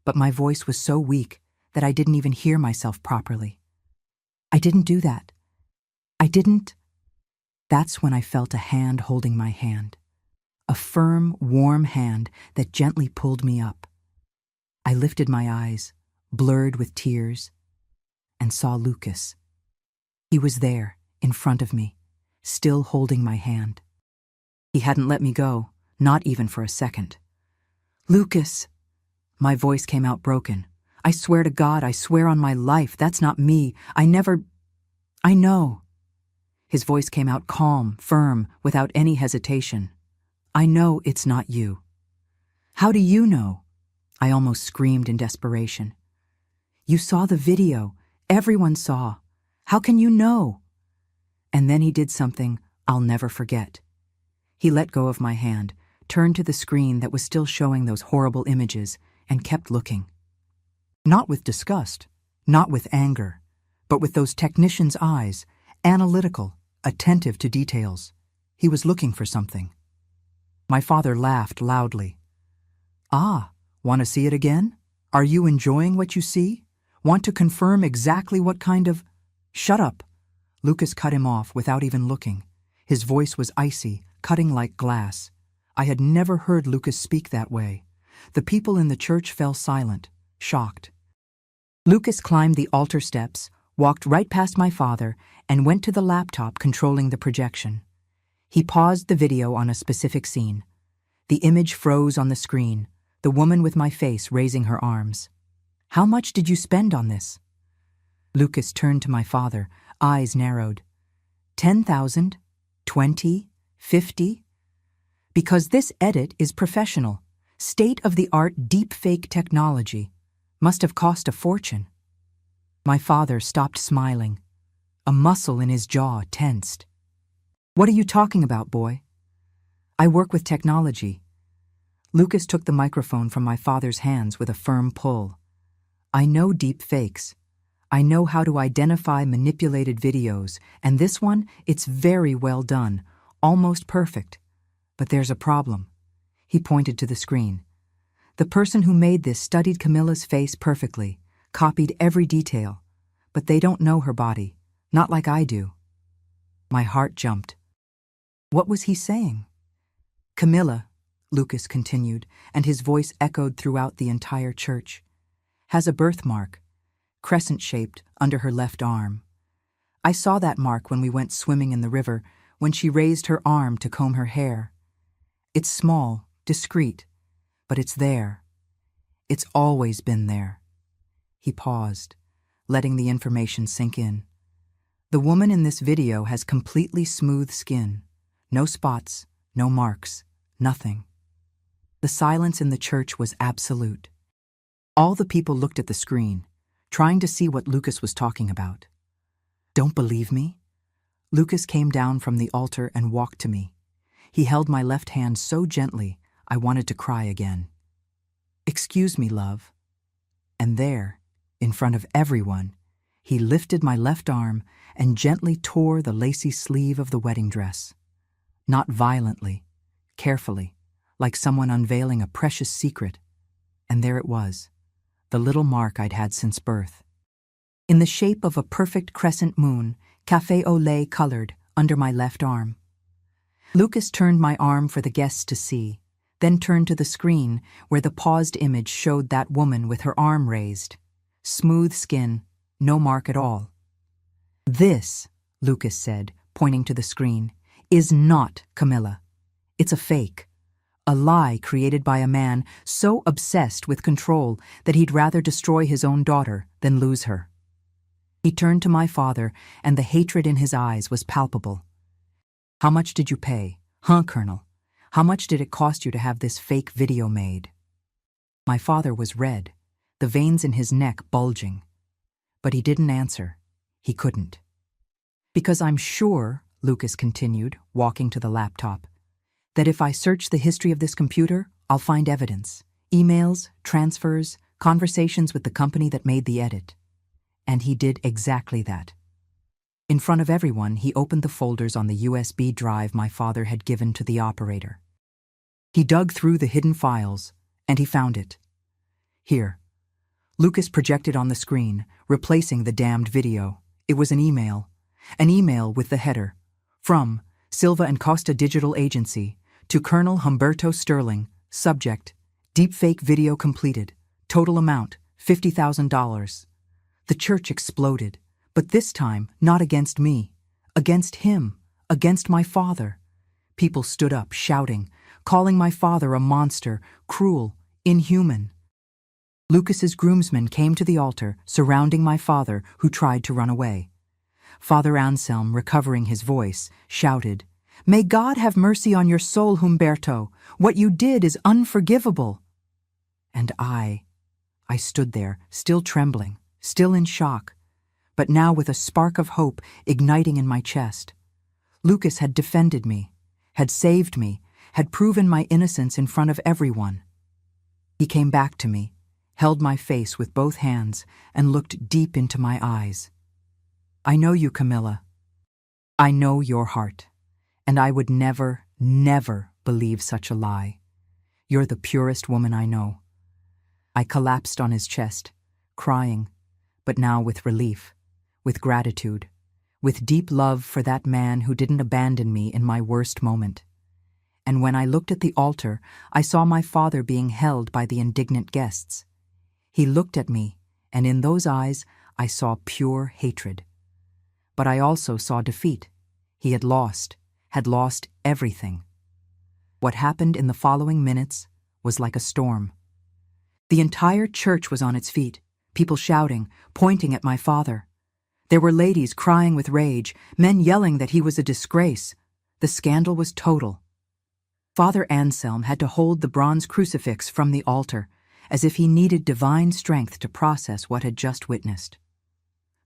[SPEAKER 1] but my voice was so weak that I didn't even hear myself properly. I didn't do that. I didn't. That's when I felt a hand holding my hand, a firm, warm hand that gently pulled me up. I lifted my eyes, blurred with tears, and saw Lucas. He was there, in front of me, still holding my hand. He hadn't let me go, not even for a second. Lucas! My voice came out broken. I swear to God, I swear on my life, that's not me. I know. His voice came out calm, firm, without any hesitation. I know it's not you. How do you know? I almost screamed in desperation. You saw the video. Everyone saw. How can you know? And then he did something I'll never forget. He let go of my hand, turned to the screen that was still showing those horrible images, and kept looking. Not with disgust, not with anger, but with those technicians' eyes, analytical, attentive to details. He was looking for something. My father laughed loudly. Ah, want to see it again? Are you enjoying what you see? Want to confirm exactly what kind of— Shut up! Lucas cut him off without even looking. His voice was icy, cutting like glass. I had never heard Lucas speak that way. The people in the church fell silent, shocked. Lucas climbed the altar steps, walked right past my father, and went to the laptop controlling the projection. He paused the video on a specific scene. The image froze on the screen, the woman with my face raising her arms. How much did you spend on this? Lucas turned to my father, eyes narrowed. 10,000? 20? 50? Because this edit is professional, state-of-the-art deepfake technology. Must have cost a fortune. My father stopped smiling. A muscle in his jaw tensed. What are you talking about, boy? I work with technology. Lucas took the microphone from my father's hands with a firm pull. I know deep fakes. I know how to identify manipulated videos, and this one, it's very well done, almost perfect. But there's a problem. He pointed to the screen. The person who made this studied Camilla's face perfectly, copied every detail, but they don't know her body, not like I do. My heart jumped. What was he saying? Camilla, Lucas continued, and his voice echoed throughout the entire church, has a birthmark, crescent-shaped, under her left arm. I saw that mark when we went swimming in the river, when she raised her arm to comb her hair. It's small, discreet, but it's there. It's always been there. He paused, letting the information sink in. The woman in this video has completely smooth skin. No spots, no marks, nothing. The silence in the church was absolute. All the people looked at the screen, trying to see what Lucas was talking about. Don't believe me? Lucas came down from the altar and walked to me. He held my left hand so gently, I wanted to cry again. Excuse me, love. And there, in front of everyone, he lifted my left arm and gently tore the lacy sleeve of the wedding dress. Not violently, carefully, like someone unveiling a precious secret. And there it was, the little mark I'd had since birth. In the shape of a perfect crescent moon, café au lait colored, under my left arm. Lucas turned my arm for the guests to see, then turned to the screen where the paused image showed that woman with her arm raised. Smooth skin, no mark at all. "This," Lucas said, pointing to the screen, "is not Camilla. It's a fake. A lie created by a man so obsessed with control that he'd rather destroy his own daughter than lose her." He turned to my father, and the hatred in his eyes was palpable. "How much did you pay? Huh, Colonel? How much did it cost you to have this fake video made?" My father was red, the veins in his neck bulging. But he didn't answer. He couldn't. "Because I'm sure," Lucas continued, walking to the laptop, "that if I search the history of this computer, I'll find evidence. Emails, transfers, conversations with the company that made the edit." And he did exactly that. In front of everyone, he opened the folders on the USB drive my father had given to the operator. He dug through the hidden files, and he found it. Here. Lucas projected on the screen, replacing the damned video. It was an email with the header, "From Silva and Costa Digital Agency to Colonel Humberto Sterling, subject, deepfake video completed, total amount, $50,000. The church exploded, but this time not against me, against him, against my father. People stood up, shouting, calling my father a monster, cruel, inhuman. Lucas's groomsmen came to the altar, surrounding my father, who tried to run away. Father Anselm, recovering his voice, shouted, "May God have mercy on your soul, Humberto. What you did is unforgivable." And I stood there, still trembling, still in shock, but now with a spark of hope igniting in my chest. Lucas had defended me, had saved me, had proven my innocence in front of everyone. He came back to me, held my face with both hands, and looked deep into my eyes. "I know you, Camilla. I know your heart, and I would never, never believe such a lie. You're the purest woman I know." I collapsed on his chest, crying, but now with relief, with gratitude, with deep love for that man who didn't abandon me in my worst moment. And when I looked at the altar, I saw my father being held by the indignant guests. He looked at me, and in those eyes I saw pure hatred. But I also saw defeat. He had lost everything. What happened in the following minutes was like a storm. The entire church was on its feet, people shouting, pointing at my father. There were ladies crying with rage, men yelling that he was a disgrace. The scandal was total. Father Anselm had to hold the bronze crucifix from the altar, as if he needed divine strength to process what had just witnessed.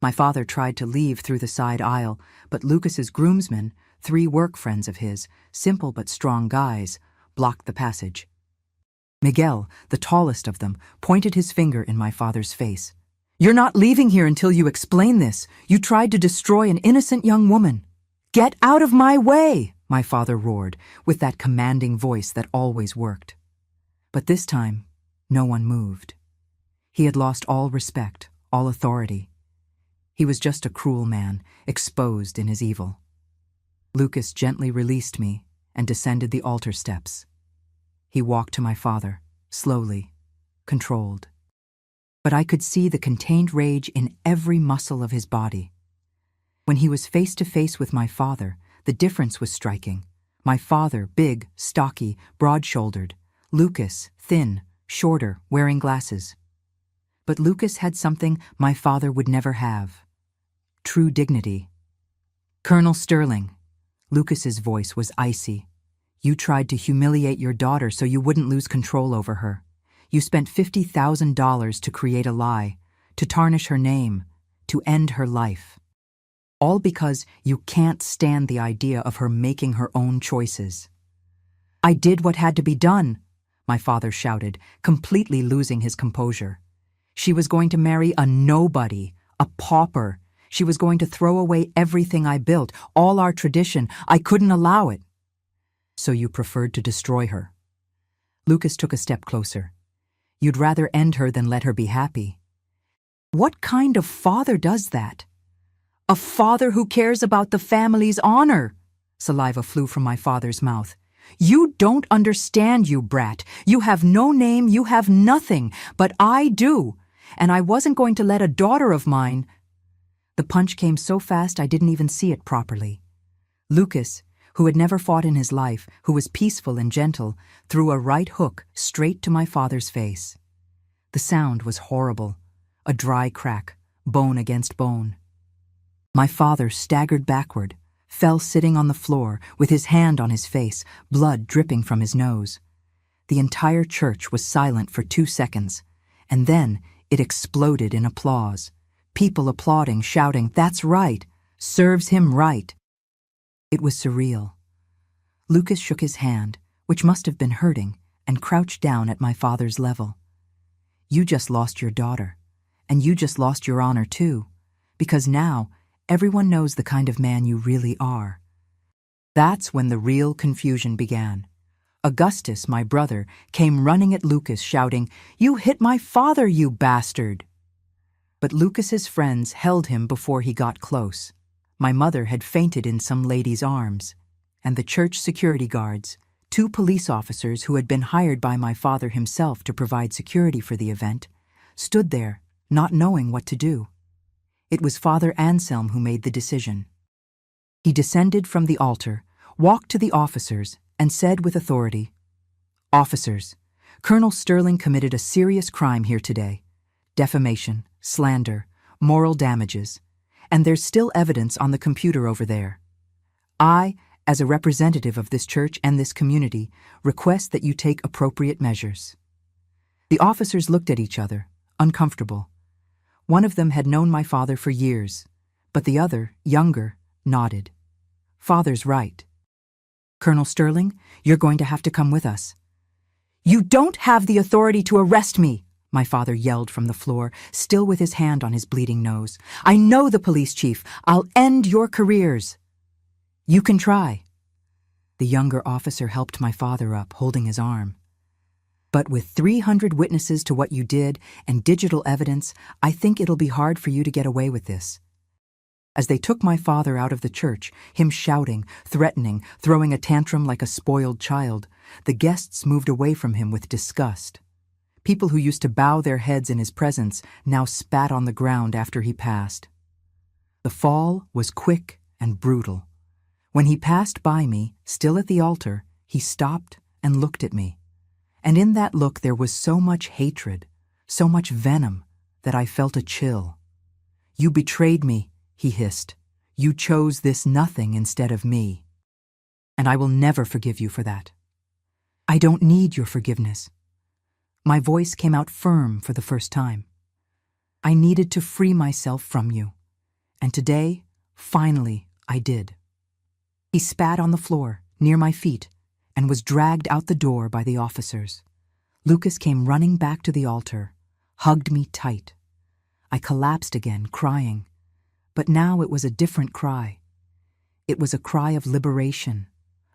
[SPEAKER 1] My father tried to leave through the side aisle, but Lucas's groomsmen, 3 work friends of his, simple but strong guys, blocked the passage. Miguel, the tallest of them, pointed his finger in my father's face. "You're not leaving here until you explain this. You tried to destroy an innocent young woman." "Get out of my way!" my father roared, with that commanding voice that always worked. But this time, no one moved. He had lost all respect, all authority. He was just a cruel man, exposed in his evil. Lucas gently released me and descended the altar steps. He walked to my father, slowly, controlled. But I could see the contained rage in every muscle of his body. When he was face to face with my father, the difference was striking. My father, big, stocky, broad-shouldered. Lucas, thin, shorter, wearing glasses. But Lucas had something my father would never have. True dignity. "Colonel Sterling," Lucas's voice was icy. "You tried to humiliate your daughter so you wouldn't lose control over her. You spent $50,000 to create a lie, to tarnish her name, to end her life. All because you can't stand the idea of her making her own choices." "I did what had to be done," my father shouted, completely losing his composure. "She was going to marry a nobody, a pauper. She was going to throw away everything I built, all our tradition. I couldn't allow it." "So you preferred to destroy her?" Lucas took a step closer. You'd rather end her than let her be happy. What kind of father does that? A father who cares about the family's honor. Saliva flew from my father's mouth. You don't understand, you brat. You have no name, you have nothing, but I do. And I wasn't going to let a daughter of mine. The punch came so fast I didn't even see it properly. Lucas, who had never fought in his life, who was peaceful and gentle, threw a right hook straight to my father's face. The sound was horrible, a dry crack, bone against bone. My father staggered backward, fell sitting on the floor with his hand on his face, blood dripping from his nose. The entire church was silent for 2 seconds, and then it exploded in applause. People applauding, shouting, "That's right! Serves him right!" It was surreal. Lucas shook his hand, which must have been hurting, and crouched down at my father's level. You just lost your daughter, and you just lost your honor too, because now everyone knows the kind of man you really are. That's when the real confusion began. Augustus, my brother, came running at Lucas, shouting, "You hit my father, you bastard!" But Lucas's friends held him before he got close. My mother had fainted in some lady's arms, and the church security guards, 2 police officers who had been hired by my father himself to provide security for the event, stood there, not knowing what to do. It was Father Anselm who made the decision. He descended from the altar, walked to the officers, and said with authority, "Officers, Colonel Sterling committed a serious crime here today. Defamation, slander, moral damages, and there's still evidence on the computer over there. I, as a representative of this church and this community, request that you take appropriate measures." The officers looked at each other, uncomfortable. One of them had known my father for years, but the other, younger, nodded. "Father's right. Colonel Sterling, you're going to have to come with us." "You don't have the authority to arrest me," my father yelled from the floor, still with his hand on his bleeding nose. "I know the police chief. I'll end your careers." "You can try." The younger officer helped my father up, holding his arm. "But with 300 witnesses to what you did and digital evidence, I think it'll be hard for you to get away with this." As they took my father out of the church, him shouting, threatening, throwing a tantrum like a spoiled child, the guests moved away from him with disgust. People who used to bow their heads in his presence now spat on the ground after he passed. The fall was quick and brutal. When he passed by me, still at the altar, he stopped and looked at me. And in that look there was so much hatred, so much venom, that I felt a chill. "You betrayed me," he hissed. "You chose this nothing instead of me. And I will never forgive you for that. I don't need your forgiveness." My voice came out firm for the first time. I needed to free myself from you. And today, finally, I did. He spat on the floor, near my feet, and was dragged out the door by the officers. Lucas came running back to the altar, hugged me tight. I collapsed again, crying. But now it was a different cry. It was a cry of liberation,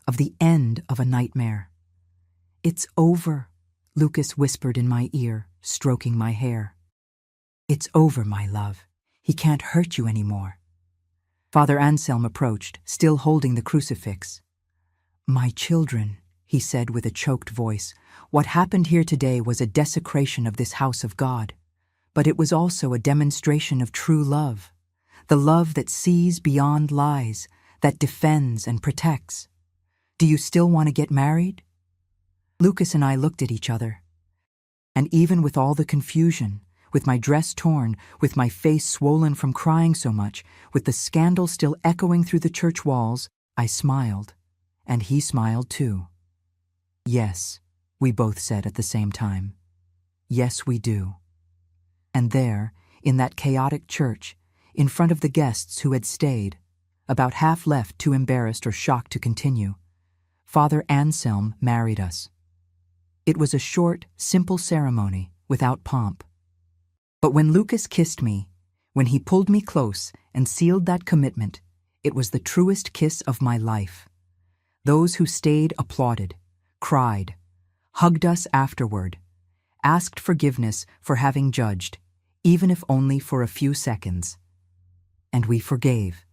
[SPEAKER 1] of the end of a nightmare. "It's over," Lucas whispered in my ear, stroking my hair. "It's over, my love. He can't hurt you anymore." Father Anselm approached, still holding the crucifix. "My children," he said with a choked voice, "what happened here today was a desecration of this house of God. But it was also a demonstration of true love, the love that sees beyond lies, that defends and protects. Do you still want to get married?" Lucas and I looked at each other. And even with all the confusion, with my dress torn, with my face swollen from crying so much, with the scandal still echoing through the church walls, I smiled, and he smiled too. "Yes," we both said at the same time. "Yes, we do." And there, in that chaotic church, in front of the guests who had stayed, about half left too embarrassed or shocked to continue, Father Anselm married us. It was a short, simple ceremony, without pomp. But when Lucas kissed me, when he pulled me close and sealed that commitment, it was the truest kiss of my life. Those who stayed applauded, cried, hugged us afterward, asked forgiveness for having judged, even if only for a few seconds. And we forgave.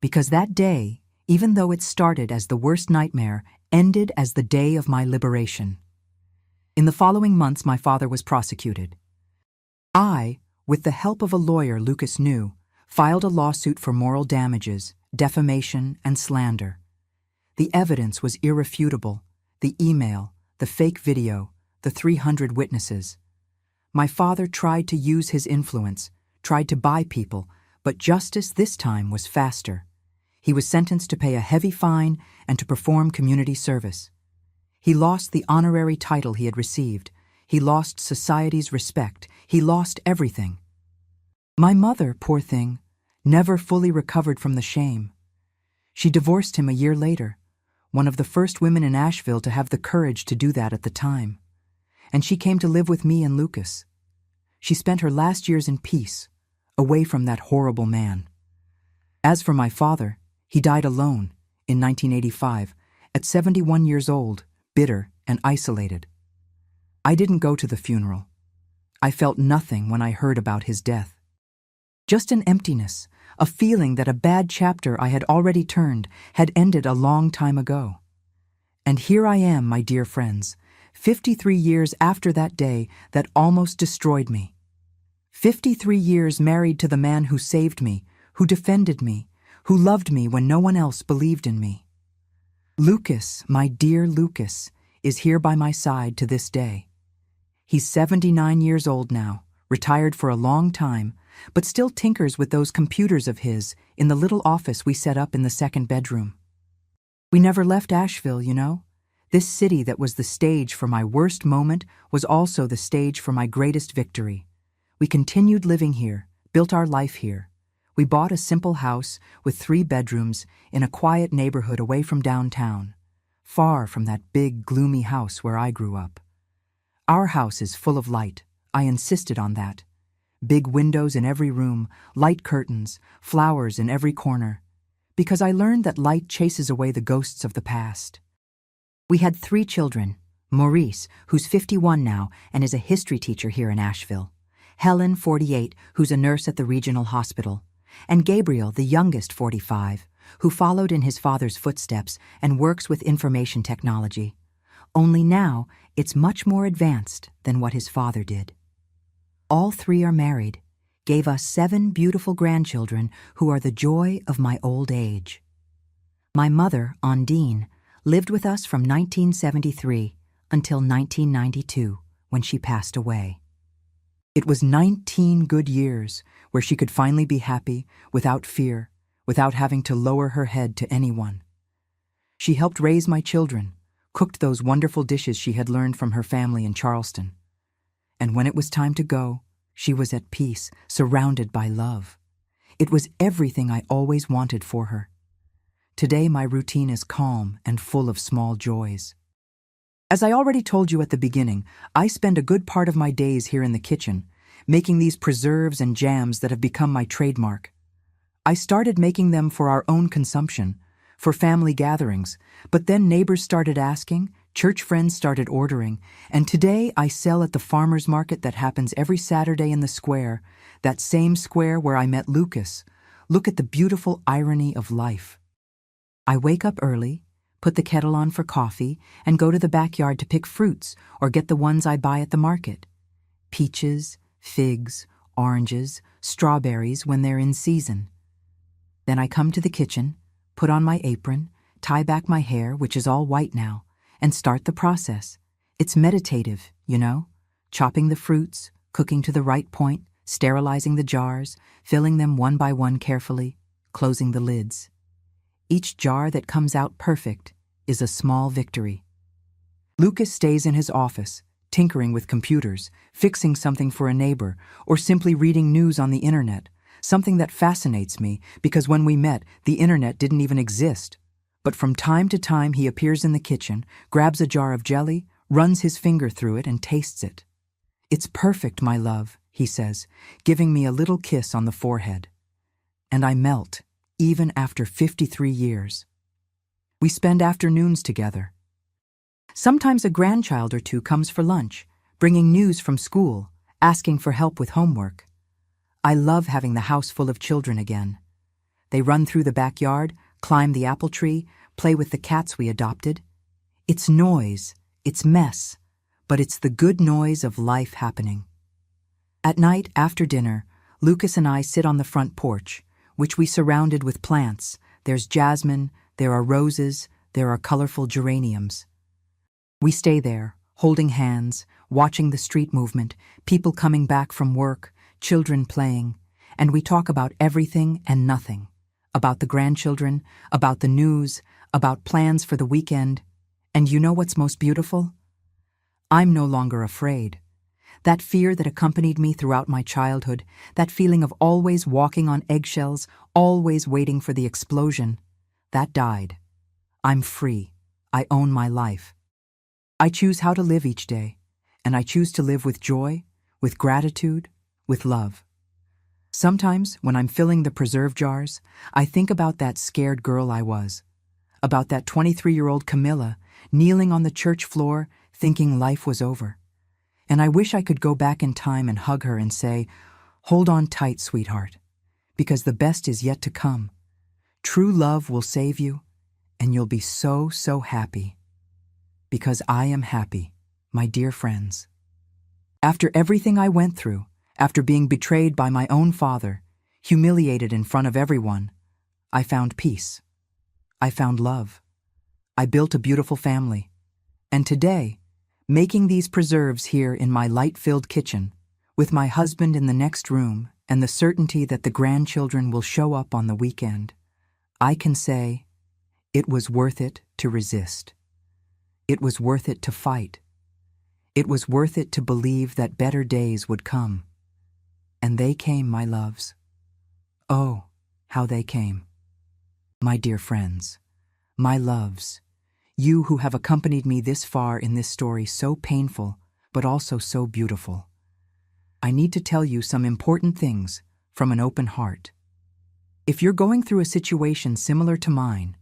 [SPEAKER 1] Because that day, even though it started as the worst nightmare, ended as the day of my liberation. In the following months, my father was prosecuted. I, with the help of a lawyer Lucas knew, filed a lawsuit for moral damages, defamation, and slander. The evidence was irrefutable: the email, the fake video, the 300 witnesses. My father tried to use his influence, tried to buy people, but justice this time was faster. He was sentenced to pay a heavy fine and to perform community service. He lost the honorary title he had received. He lost society's respect. He lost everything. My mother, poor thing, never fully recovered from the shame. She divorced him a year later, one of the first women in Asheville to have the courage to do that at the time. And she came to live with me and Lucas. She spent her last years in peace, away from that horrible man. As for my father, he died alone in 1985, at 71 years old, bitter and isolated. I didn't go to the funeral. I felt nothing when I heard about his death. Just an emptiness, a feeling that a bad chapter I had already turned had ended a long time ago. And here I am, my dear friends, 53 years after that day that almost destroyed me. 53 years married to the man who saved me, who defended me, who loved me when no one else believed in me. Lucas, my dear Lucas, is here by my side to this day. He's 79 years old now, retired for a long time, but still tinkers with those computers of his in the little office we set up in the second bedroom. We never left Asheville, you know. This city that was the stage for my worst moment was also the stage for my greatest victory. We continued living here, built our life here. We bought a simple house with 3 bedrooms in a quiet neighborhood away from downtown, far from that big, gloomy house where I grew up. Our house is full of light. I insisted on that. Big windows in every room, light curtains, flowers in every corner. Because I learned that light chases away the ghosts of the past. We had 3 children: Maurice, who's 51 now and is a history teacher here in Asheville; Helen, 48, who's a nurse at the regional hospital; and Gabriel, the youngest, 45, who followed in his father's footsteps and works with information technology. Only now, it's much more advanced than what his father did. All 3 are married, gave us 7 beautiful grandchildren who are the joy of my old age. My mother, Ondine, lived with us from 1973 until 1992, when she passed away. It was 19 good years where she could finally be happy, without fear, without having to lower her head to anyone. She helped raise my children, cooked those wonderful dishes she had learned from her family in Charleston. And when it was time to go, she was at peace, surrounded by love. It was everything I always wanted for her. Today my routine is calm and full of small joys. As I already told you at the beginning, I spend a good part of my days here in the kitchen, making these preserves and jams that have become my trademark. I started making them for our own consumption, for family gatherings, but then neighbors started asking, church friends started ordering, and today I sell at the farmer's market that happens every Saturday in the square, that same square where I met Lucas. Look at the beautiful irony of life. I wake up early, put the kettle on for coffee, and go to the backyard to pick fruits or get the ones I buy at the market. Peaches, figs, oranges, strawberries when they're in season. Then I come to the kitchen, put on my apron, tie back my hair, which is all white now, and start the process. It's meditative, you know, chopping the fruits, cooking to the right point, sterilizing the jars, filling them one by one carefully, closing the lids. Each jar that comes out perfect is a small victory. Lucas stays in his office, tinkering with computers, fixing something for a neighbor, or simply reading news on the internet, something that fascinates me because when we met, the internet didn't even exist. But from time to time he appears in the kitchen, grabs a jar of jelly, runs his finger through it and tastes it. "It's perfect, my love," he says, giving me a little kiss on the forehead. And I melt, even after 53 years. We spend afternoons together. Sometimes a grandchild or two comes for lunch, bringing news from school, asking for help with homework. I love having the house full of children again. They run through the backyard, climb the apple tree, play with the cats we adopted. It's noise, it's mess, but it's the good noise of life happening. At night, after dinner, Lucas and I sit on the front porch, which we surrounded with plants. There's jasmine, there are roses, there are colorful geraniums. We stay there, holding hands, watching the street movement, people coming back from work, children playing, and we talk about everything and nothing. About the grandchildren, about the news, about plans for the weekend. And you know what's most beautiful? I'm no longer afraid. That fear that accompanied me throughout my childhood, that feeling of always walking on eggshells, always waiting for the explosion, that died. I'm free. I own my life. I choose how to live each day, and I choose to live with joy, with gratitude, with love. Sometimes, when I'm filling the preserve jars, I think about that scared girl I was, about that 23-year-old Camilla kneeling on the church floor thinking life was over. And I wish I could go back in time and hug her and say, "Hold on tight, sweetheart, because the best is yet to come. True love will save you, and you'll be so, so happy. Because I am happy, my dear friends." After everything I went through, after being betrayed by my own father, humiliated in front of everyone, I found peace. I found love. I built a beautiful family. And today, making these preserves here in my light-filled kitchen, with my husband in the next room and the certainty that the grandchildren will show up on the weekend, I can say, it was worth it to resist. It was worth it to fight. It was worth it to believe that better days would come. And they came, my loves. Oh, how they came. My dear friends, my loves, you who have accompanied me this far in this story so painful, but also so beautiful. I need to tell you some important things from an open heart. If you're going through a situation similar to mine,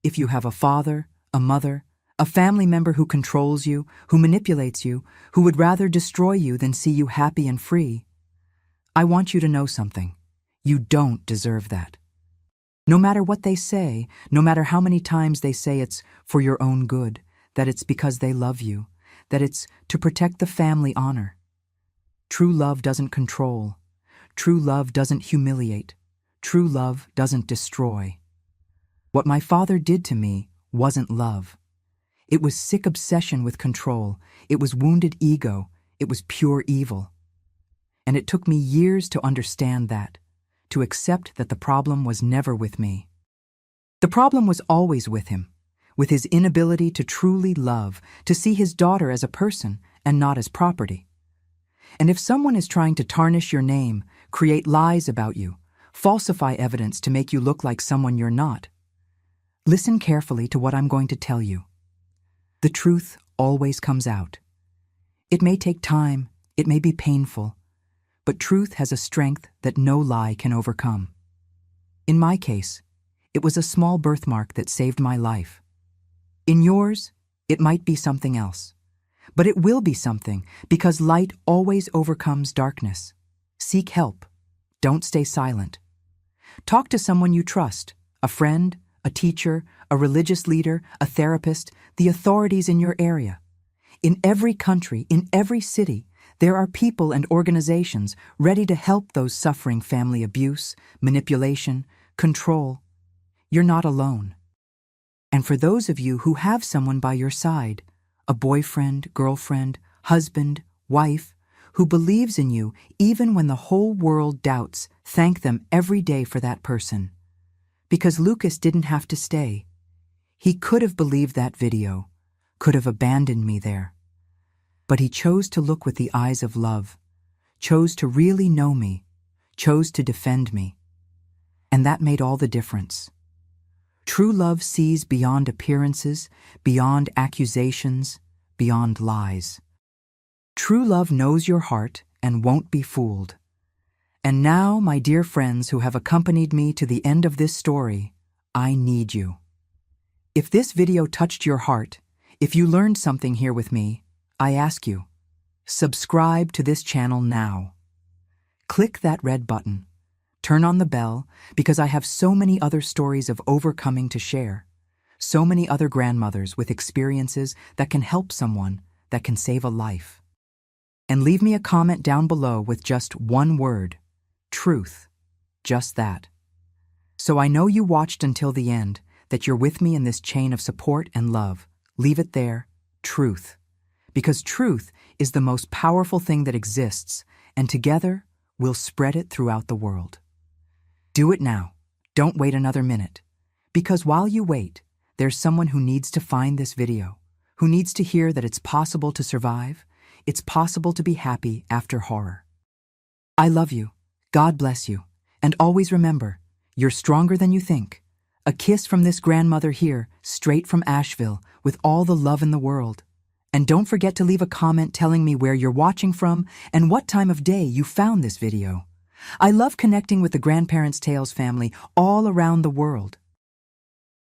[SPEAKER 1] if you have a father, a mother, a family member who controls you, who manipulates you, who would rather destroy you than see you happy and free, I want you to know something. You don't deserve that. No matter what they say, no matter how many times they say it's for your own good, that it's because they love you, that it's to protect the family honor. True love doesn't control. True love doesn't humiliate. True love doesn't destroy. What my father did to me wasn't love. It was sick obsession with control. It was wounded ego. It was pure evil. And it took me years to understand that, to accept that the problem was never with me. The problem was always with him, with his inability to truly love, to see his daughter as a person and not as property. And if someone is trying to tarnish your name, create lies about you, falsify evidence to make you look like someone you're not, listen carefully to what I'm going to tell you. The truth always comes out. It may take time, it may be painful, but truth has a strength that no lie can overcome. In my case, it was a small birthmark that saved my life. In yours, it might be something else. But it will be something, because light always overcomes darkness. Seek help. Don't stay silent. Talk to someone you trust, a friend, a teacher, a religious leader, a therapist, the authorities in your area. In every country, in every city, there are people and organizations ready to help those suffering family abuse, manipulation, control. You're not alone. And for those of you who have someone by your side, a boyfriend, girlfriend, husband, wife, who believes in you even when the whole world doubts, thank them every day for that person. Because Lucas didn't have to stay. He could have believed that video, could have abandoned me there. But he chose to look with the eyes of love, chose to really know me, chose to defend me. And that made all the difference. True love sees beyond appearances, beyond accusations, beyond lies. True love knows your heart and won't be fooled. And now, my dear friends who have accompanied me to the end of this story, I need you. If this video touched your heart, if you learned something here with me, I ask you, Subscribe to this channel now. Click that red button. Turn on the bell because I have so many other stories of overcoming to share. So many other grandmothers with experiences that can help someone, that can save a life. And leave me a comment down below with just one word: truth. Just that. So I know you watched until the end, that you're with me in this chain of support and love. Leave it there, truth. Because truth is the most powerful thing that exists, and together we'll spread it throughout the world. Do it now. Don't wait another minute. Because while you wait, there's someone who needs to find this video, who needs to hear that it's possible to survive, it's possible to be happy after horror. I love you. God bless you. And always remember, you're stronger than you think. A kiss from this grandmother here, straight from Asheville, with all the love in the world. And don't forget to leave a comment telling me where you're watching from and what time of day you found this video. I love connecting with the Grandparents' Tales family all around the world.